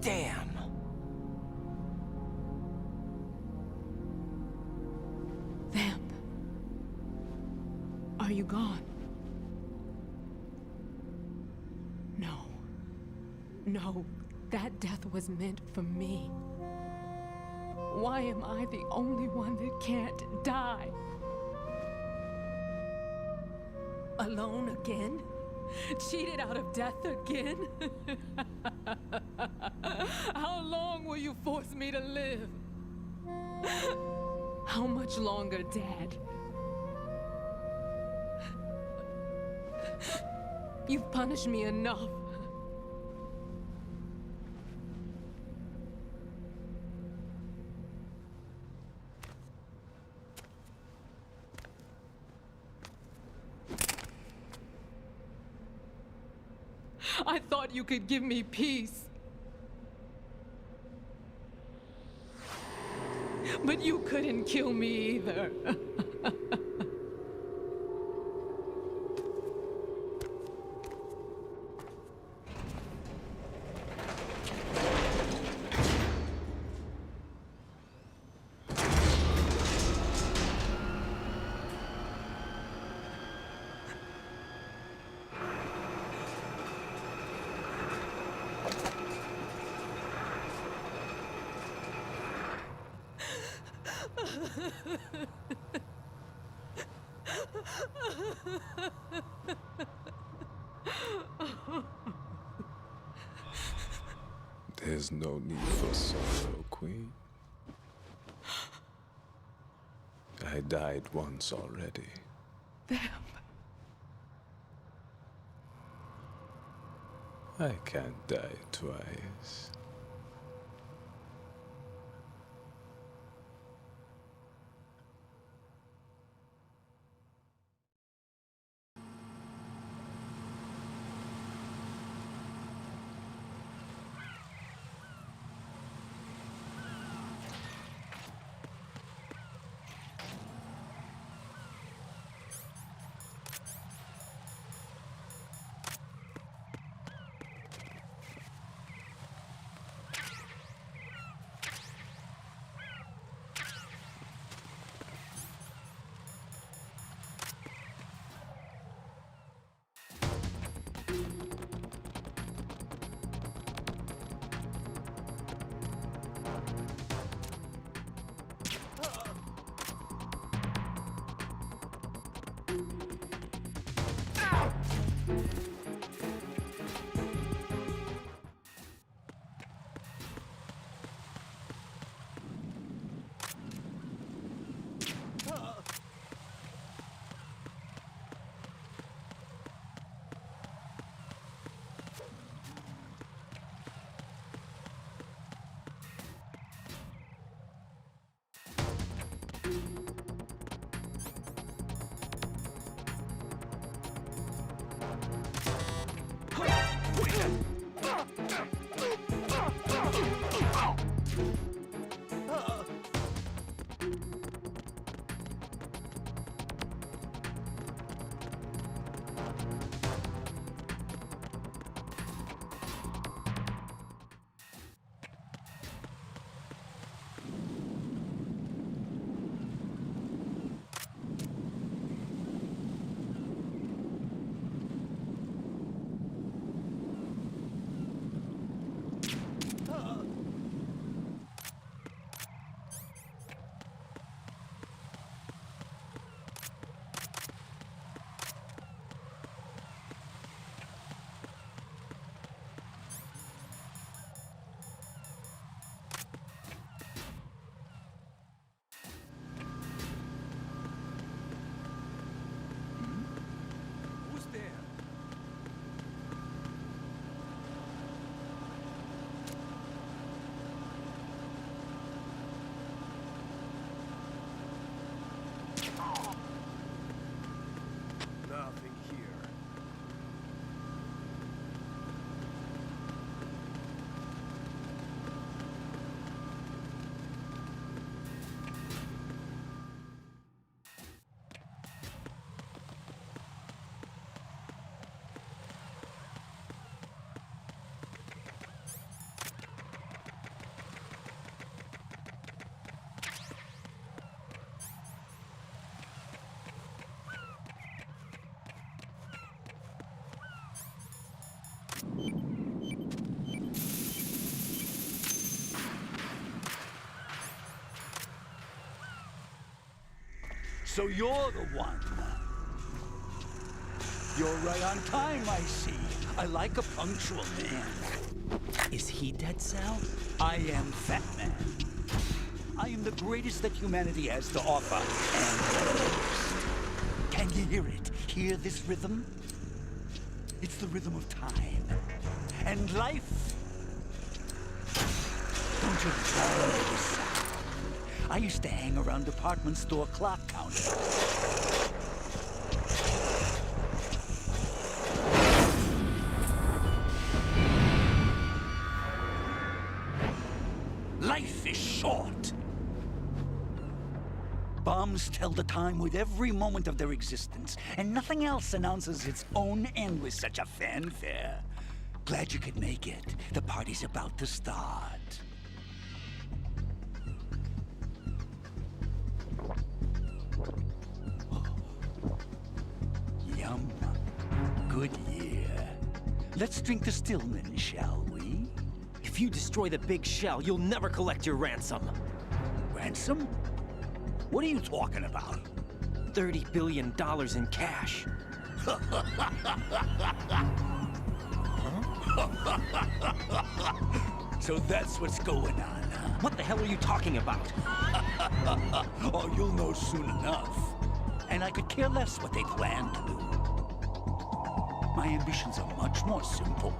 Damn! Vamp. Are you gone? No. No, that death was meant for me. Why am I the only one that can't die? Alone again? Cheated out of death again? How long will you force me to live? How much longer, Dad? You've punished me enough. I thought you could give me peace. But you couldn't kill me either. There's no need for sorrow, Queen. I died once already. Vamp. I can't die twice. So you're the one. You're right on time, I see. I like a punctual man. Is he Dead Cell? I am Fat Man. I am the greatest that humanity has to offer, and the worst. Can you hear it? Hear this rhythm? It's the rhythm of time. And life. Don't you love this sound? I used to hang around department store clock counters. Life is short. Bombs tell the time with every moment of their existence, and nothing else announces its own end with such a fanfare. Glad you could make it. The party's about to start. Yum. Good year. Let's drink to Stillman, shall we? If you destroy the big shell, you'll never collect your ransom. Ransom? What are you talking about? $30 billion in cash. So that's what's going on, huh? What the hell are you talking about? Oh, you'll know soon enough. And I could care less what they plan to do. My ambitions are much more simple.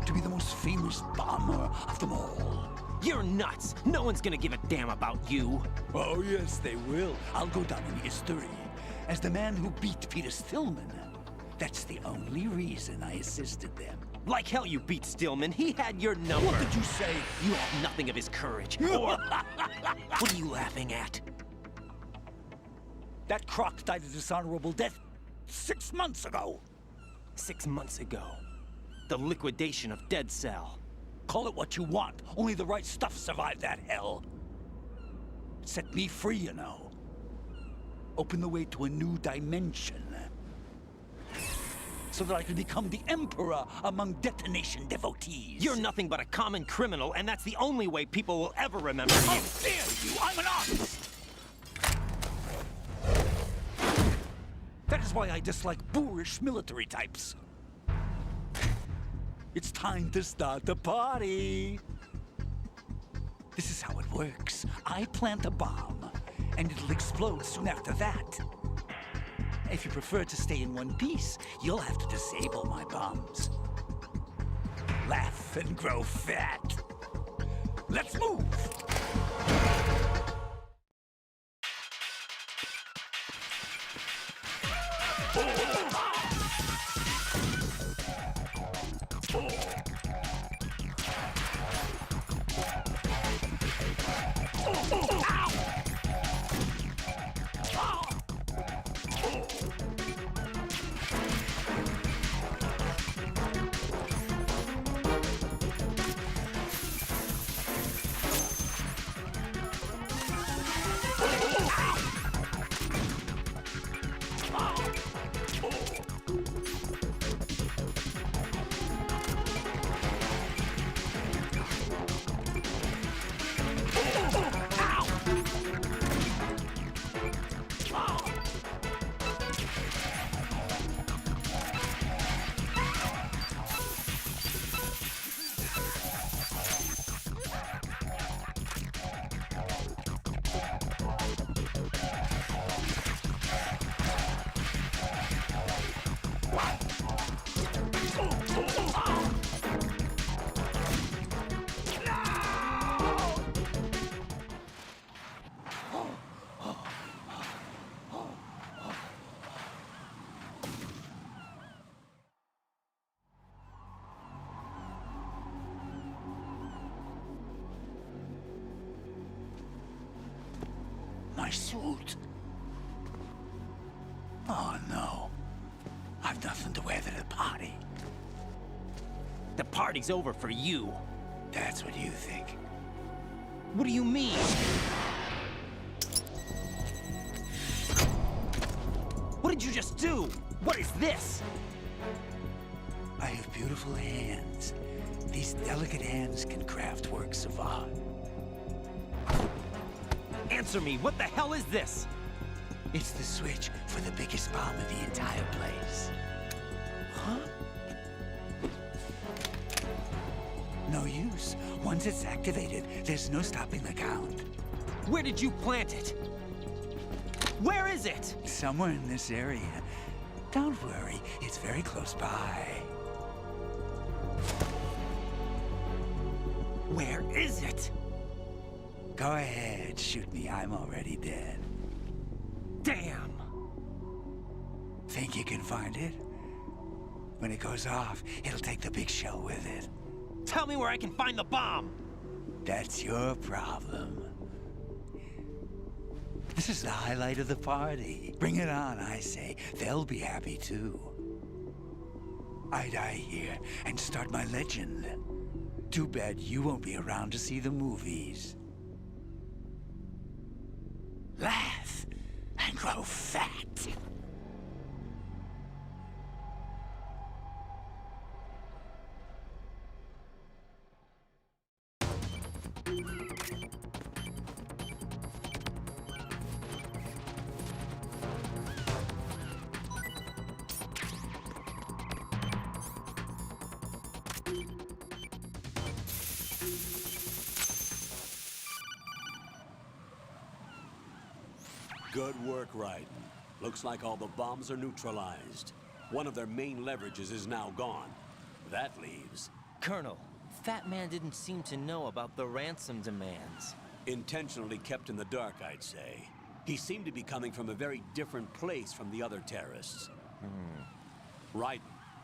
To be the most famous bomber of them all. You're nuts! No one's gonna give a damn about you! Oh, yes, they will. I'll go down in history as the man who beat Peter Stillman. That's the only reason I assisted them. Like hell you beat Stillman. He had your number. What did you say? You have nothing of his courage. Or... What are you laughing at? That croc died a dishonorable death 6 months ago. 6 months ago. The liquidation of Dead Cell. Call it what you want. Only the right stuff survived that hell. Set me free, you know. Open the way to a new dimension. So that I can become the emperor among detonation devotees. You're nothing but a common criminal, and that's the only way people will ever remember you. How dare you! I'm an artist! That is why I dislike boorish military types. It's time to start the party. This is how it works. I plant a bomb, and it'll explode soon after that. If you prefer to stay in one piece, you'll have to disable my bombs. Laugh and grow fat. Let's move! My suit. Oh, no. I've nothing to wear to the party. The party's over for you. That's what you think. What do you mean? What did you just do? What is this? I have beautiful hands. These delicate hands can craft works of art. Answer me, what the hell is this? It's the switch for the biggest bomb in the entire place. Huh? No use. Once it's activated, there's no stopping the count. Where did you plant it? Where is it? Somewhere in this area. Don't worry, it's very close by. Where is it? Go ahead, shoot me. I'm already dead. Damn! Think you can find it? When it goes off, it'll take the big shell with it. Tell me where I can find the bomb! That's your problem. This is the highlight of the party. Bring it on, I say. They'll be happy too. I die here and start my legend. Too bad you won't be around to see the movies. Laugh and grow fat. Good work, Raiden. Looks like all the bombs are neutralized. One of their main leverages is now gone. That leaves... Colonel, Fat Man didn't seem to know about the ransom demands. Intentionally kept in the dark, I'd say. He seemed to be coming from a very different place from the other terrorists. Raiden,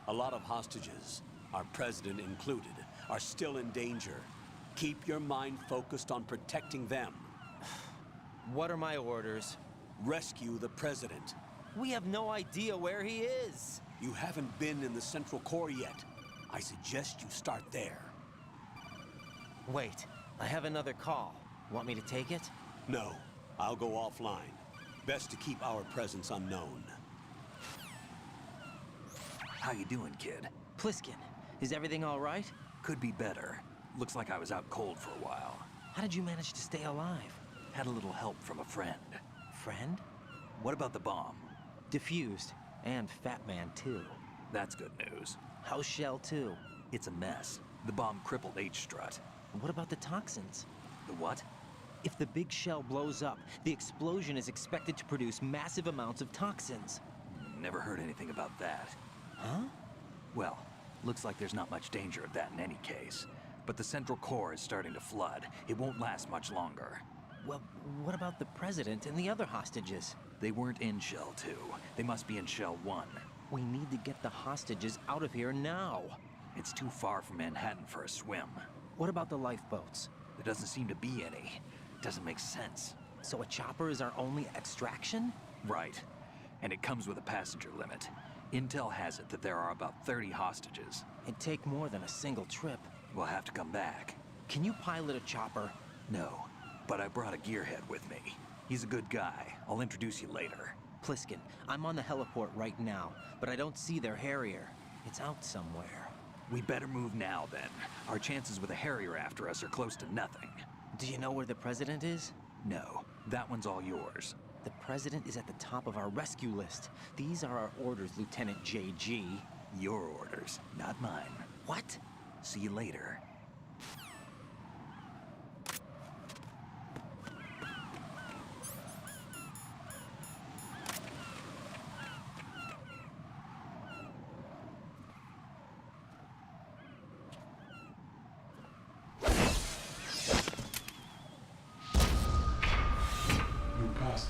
a lot of hostages, our president included, are still in danger. Keep your mind focused on protecting them. What are my orders? Rescue the president. We have no idea where he is. You haven't been in the Central Core yet. I suggest you start there. Wait, I have another call. Want me to take it? No, I'll go offline. Best to keep our presence unknown. How you doing, kid? Pliskin, is everything all right? Could be better. Looks like I was out cold for a while. How did you manage to stay alive? Had a little help from a friend. Friend? What about the bomb? Diffused. And Fat Man, too. That's good news. How's Shell, too? It's a mess. The bomb crippled H-Strut. What about the toxins? The what? If the big shell blows up, the explosion is expected to produce massive amounts of toxins. Never heard anything about that. Huh? Well, looks like there's not much danger of that in any case. But the Central Core is starting to flood. It won't last much longer. Well, what about the president and the other hostages? They weren't in Shell 2. They must be in Shell 1. We need to get the hostages out of here now. It's too far from Manhattan for a swim. What about the lifeboats? There doesn't seem to be any. Doesn't make sense. So a chopper is our only extraction? Right. And it comes with a passenger limit. Intel has it that there are about 30 hostages. It'd take more than a single trip. We'll have to come back. Can you pilot a chopper? No. But I brought a gearhead with me. He's a good guy. I'll introduce you later. Pliskin, I'm on the heliport right now, but I don't see their Harrier. It's out somewhere. We better move now, then. Our chances with a Harrier after us are close to nothing. Do you know where the president is? No. That one's all yours. The president is at the top of our rescue list. These are our orders, Lieutenant JG. Your orders, not mine. What? See you later.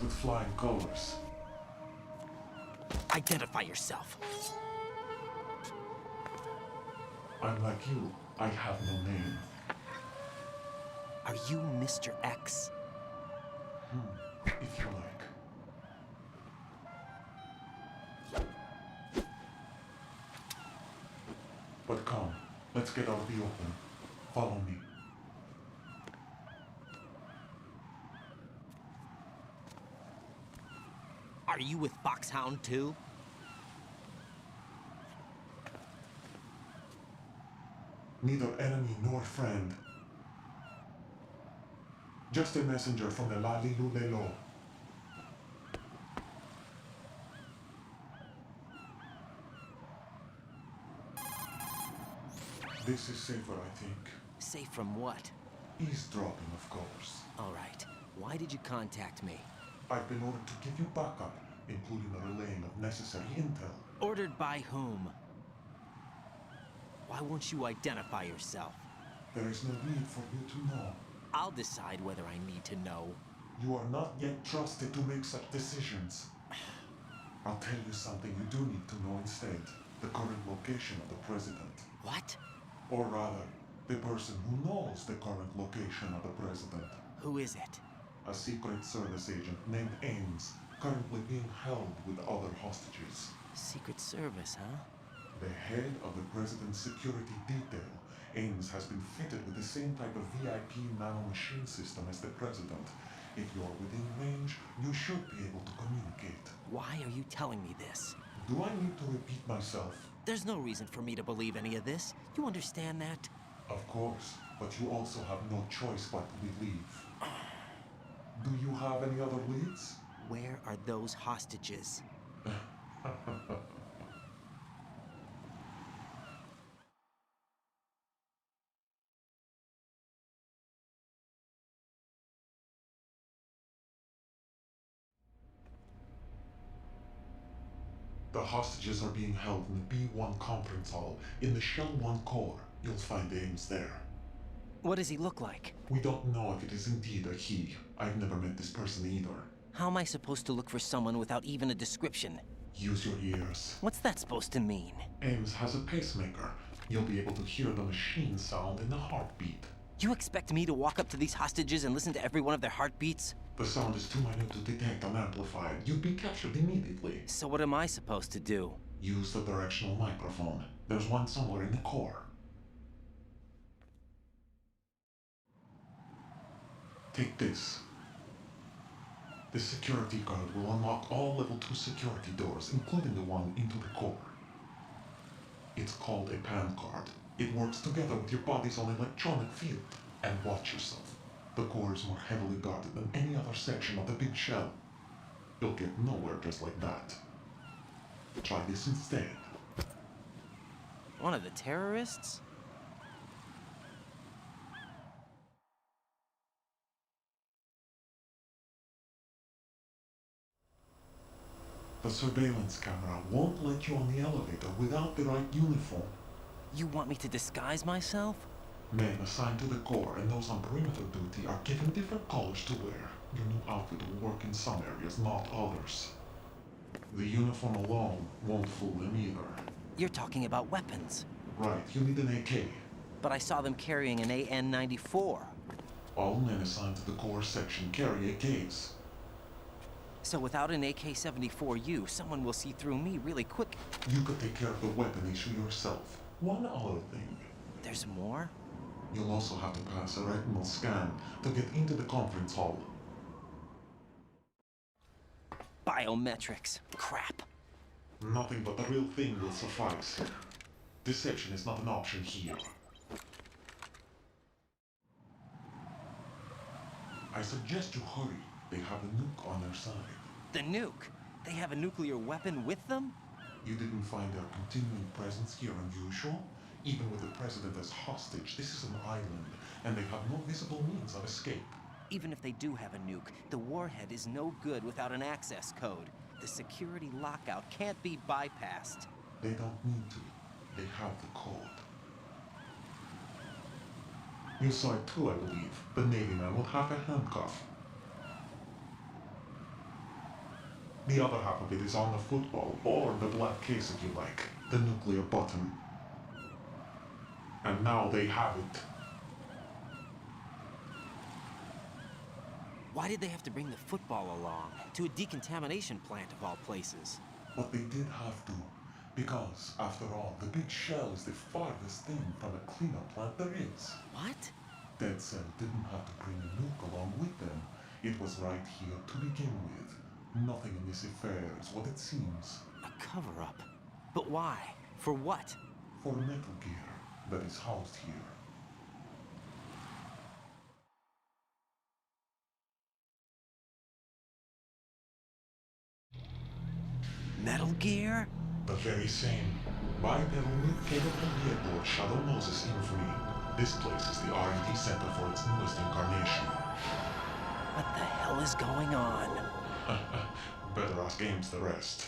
With flying colors. Identify yourself. I'm like you. I have no name. Are you Mr. X? If you like. But come, let's get out of the open. Follow me. Are you with Foxhound too? Neither enemy nor friend. Just a messenger from the Lyall. This is safer, I think. Safe from what? Eavesdropping, of course. All right. Why did you contact me? I've been ordered to give you backup, including the relaying of necessary intel. Ordered by whom? Why won't you identify yourself? There is no need for you to know. I'll decide whether I need to know. You are not yet trusted to make such decisions. I'll tell you something you do need to know instead. The current location of the president. What? Or rather, the person who knows the current location of the president. Who is it? A Secret Service agent named Ames, currently being held with other hostages. Secret Service, huh? The head of the president's security detail, Ames has been fitted with the same type of VIP nanomachine system as the president. If you're within range, you should be able to communicate. Why are you telling me this? Do I need to repeat myself? There's no reason for me to believe any of this. You understand that? Of course, but you also have no choice but to believe. Do you have any other leads? Where are those hostages? The hostages are being held in the B1 conference hall in the Shell 1 core. You'll find Ames there. What does he look like? We don't know if it is indeed a he. I've never met this person either. How am I supposed to look for someone without even a description? Use your ears. What's that supposed to mean? Ames has a pacemaker. You'll be able to hear the machine sound in the heartbeat. You expect me to walk up to these hostages and listen to every one of their heartbeats? The sound is too minute to detect and amplify. You'd be captured immediately. So what am I supposed to do? Use the directional microphone. There's one somewhere in the core. Take this. This security card will unlock all level 2 security doors, including the one into the core. It's called a PAN card. It works together with your body's own electronic field. And watch yourself. The core is more heavily guarded than any other section of the big shell. You'll get nowhere just like that. Try this instead. One of the terrorists? The surveillance camera won't let you on the elevator without the right uniform. You want me to disguise myself? Men assigned to the core and those on perimeter duty are given different colors to wear. Your new outfit will work in some areas, not others. The uniform alone won't fool them either. You're talking about weapons. Right, you need an AK. But I saw them carrying an AN-94. All men assigned to the core section carry AKs. So without an AK-74U, someone will see through me really quick. You could take care of the weapon issue yourself. One other thing. There's more? You'll also have to pass a retinal scan to get into the conference hall. Biometrics. Crap. Nothing but the real thing will suffice. Deception is not an option here. I suggest you hurry. They have a nuke on their side. The nuke? They have a nuclear weapon with them? You didn't find their continuing presence here unusual? Even with the president as hostage, this is an island, and they have no visible means of escape. Even if they do have a nuke, the warhead is no good without an access code. The security lockout can't be bypassed. They don't need to. They have the code. You saw it too, I believe. The Navy man with half a handcuff. The other half of it is on the football, or the black case if you like. The nuclear button. And now they have it. Why did they have to bring the football along? To a decontamination plant of all places. But they did have to. Because, after all, the big shell is the farthest thing from a cleanup plant there is. What? Dead Cell didn't have to bring a nuke along with them. It was right here to begin with. Nothing in this affair is what it seems. A cover-up? But why? For what? For Metal Gear that is housed here. Metal Gear? The very same. Bipedal capable vehicle Shadow Moses Infamy. This place is the R&D center for its newest incarnation. What the hell is going on? Better ask Ames the rest.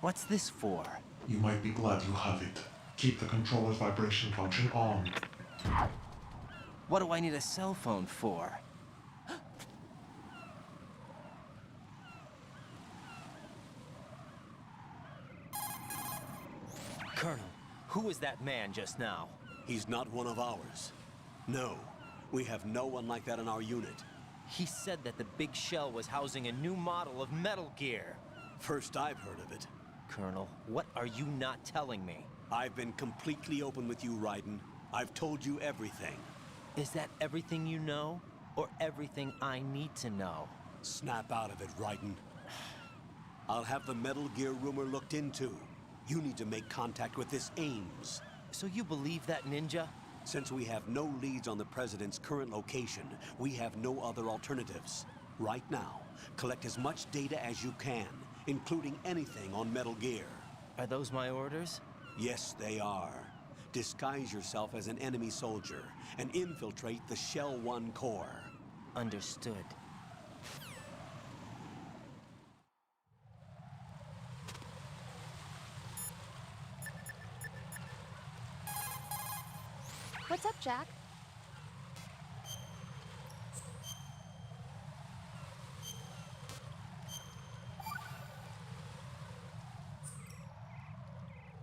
What's this for? You might be glad you have it. Keep the controller's vibration function on. What do I need a cell phone for? Colonel, who was that man just now? He's not one of ours. No, we have no one like that in our unit. He said that the big shell was housing a new model of Metal Gear. First I've heard of it. Colonel, what are you not telling me? I've been completely open with you, Raiden. I've told you everything. Is that everything you know? Or everything I need to know? Snap out of it, Raiden. I'll have the Metal Gear rumor looked into. You need to make contact with this Ames. So you believe that ninja? Since we have no leads on the President's current location, we have no other alternatives. Right now, collect as much data as you can, including anything on Metal Gear. Are those my orders? Yes, they are. Disguise yourself as an enemy soldier and infiltrate the Shell 1 core. Understood. What's up, Jack?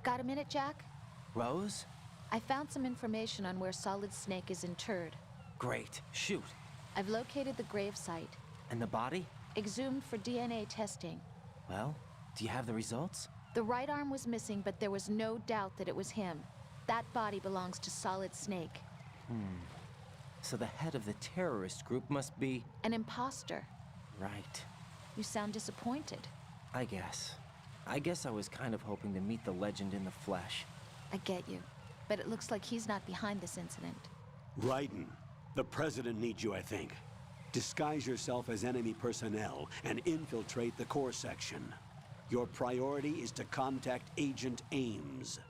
Got a minute, Jack? Rose? I found some information on where Solid Snake is interred. Great. Shoot. I've located the gravesite. And the body? Exhumed for DNA testing. Well, do you have the results? The right arm was missing, but there was no doubt that it was him. That body belongs to Solid Snake. So the head of the terrorist group must be... An imposter. Right. You sound disappointed. I guess I was kind of hoping to meet the legend in the flesh. I get you. But it looks like he's not behind this incident. Raiden, the President needs you, I think. Disguise yourself as enemy personnel and infiltrate the core section. Your priority is to contact Agent Ames.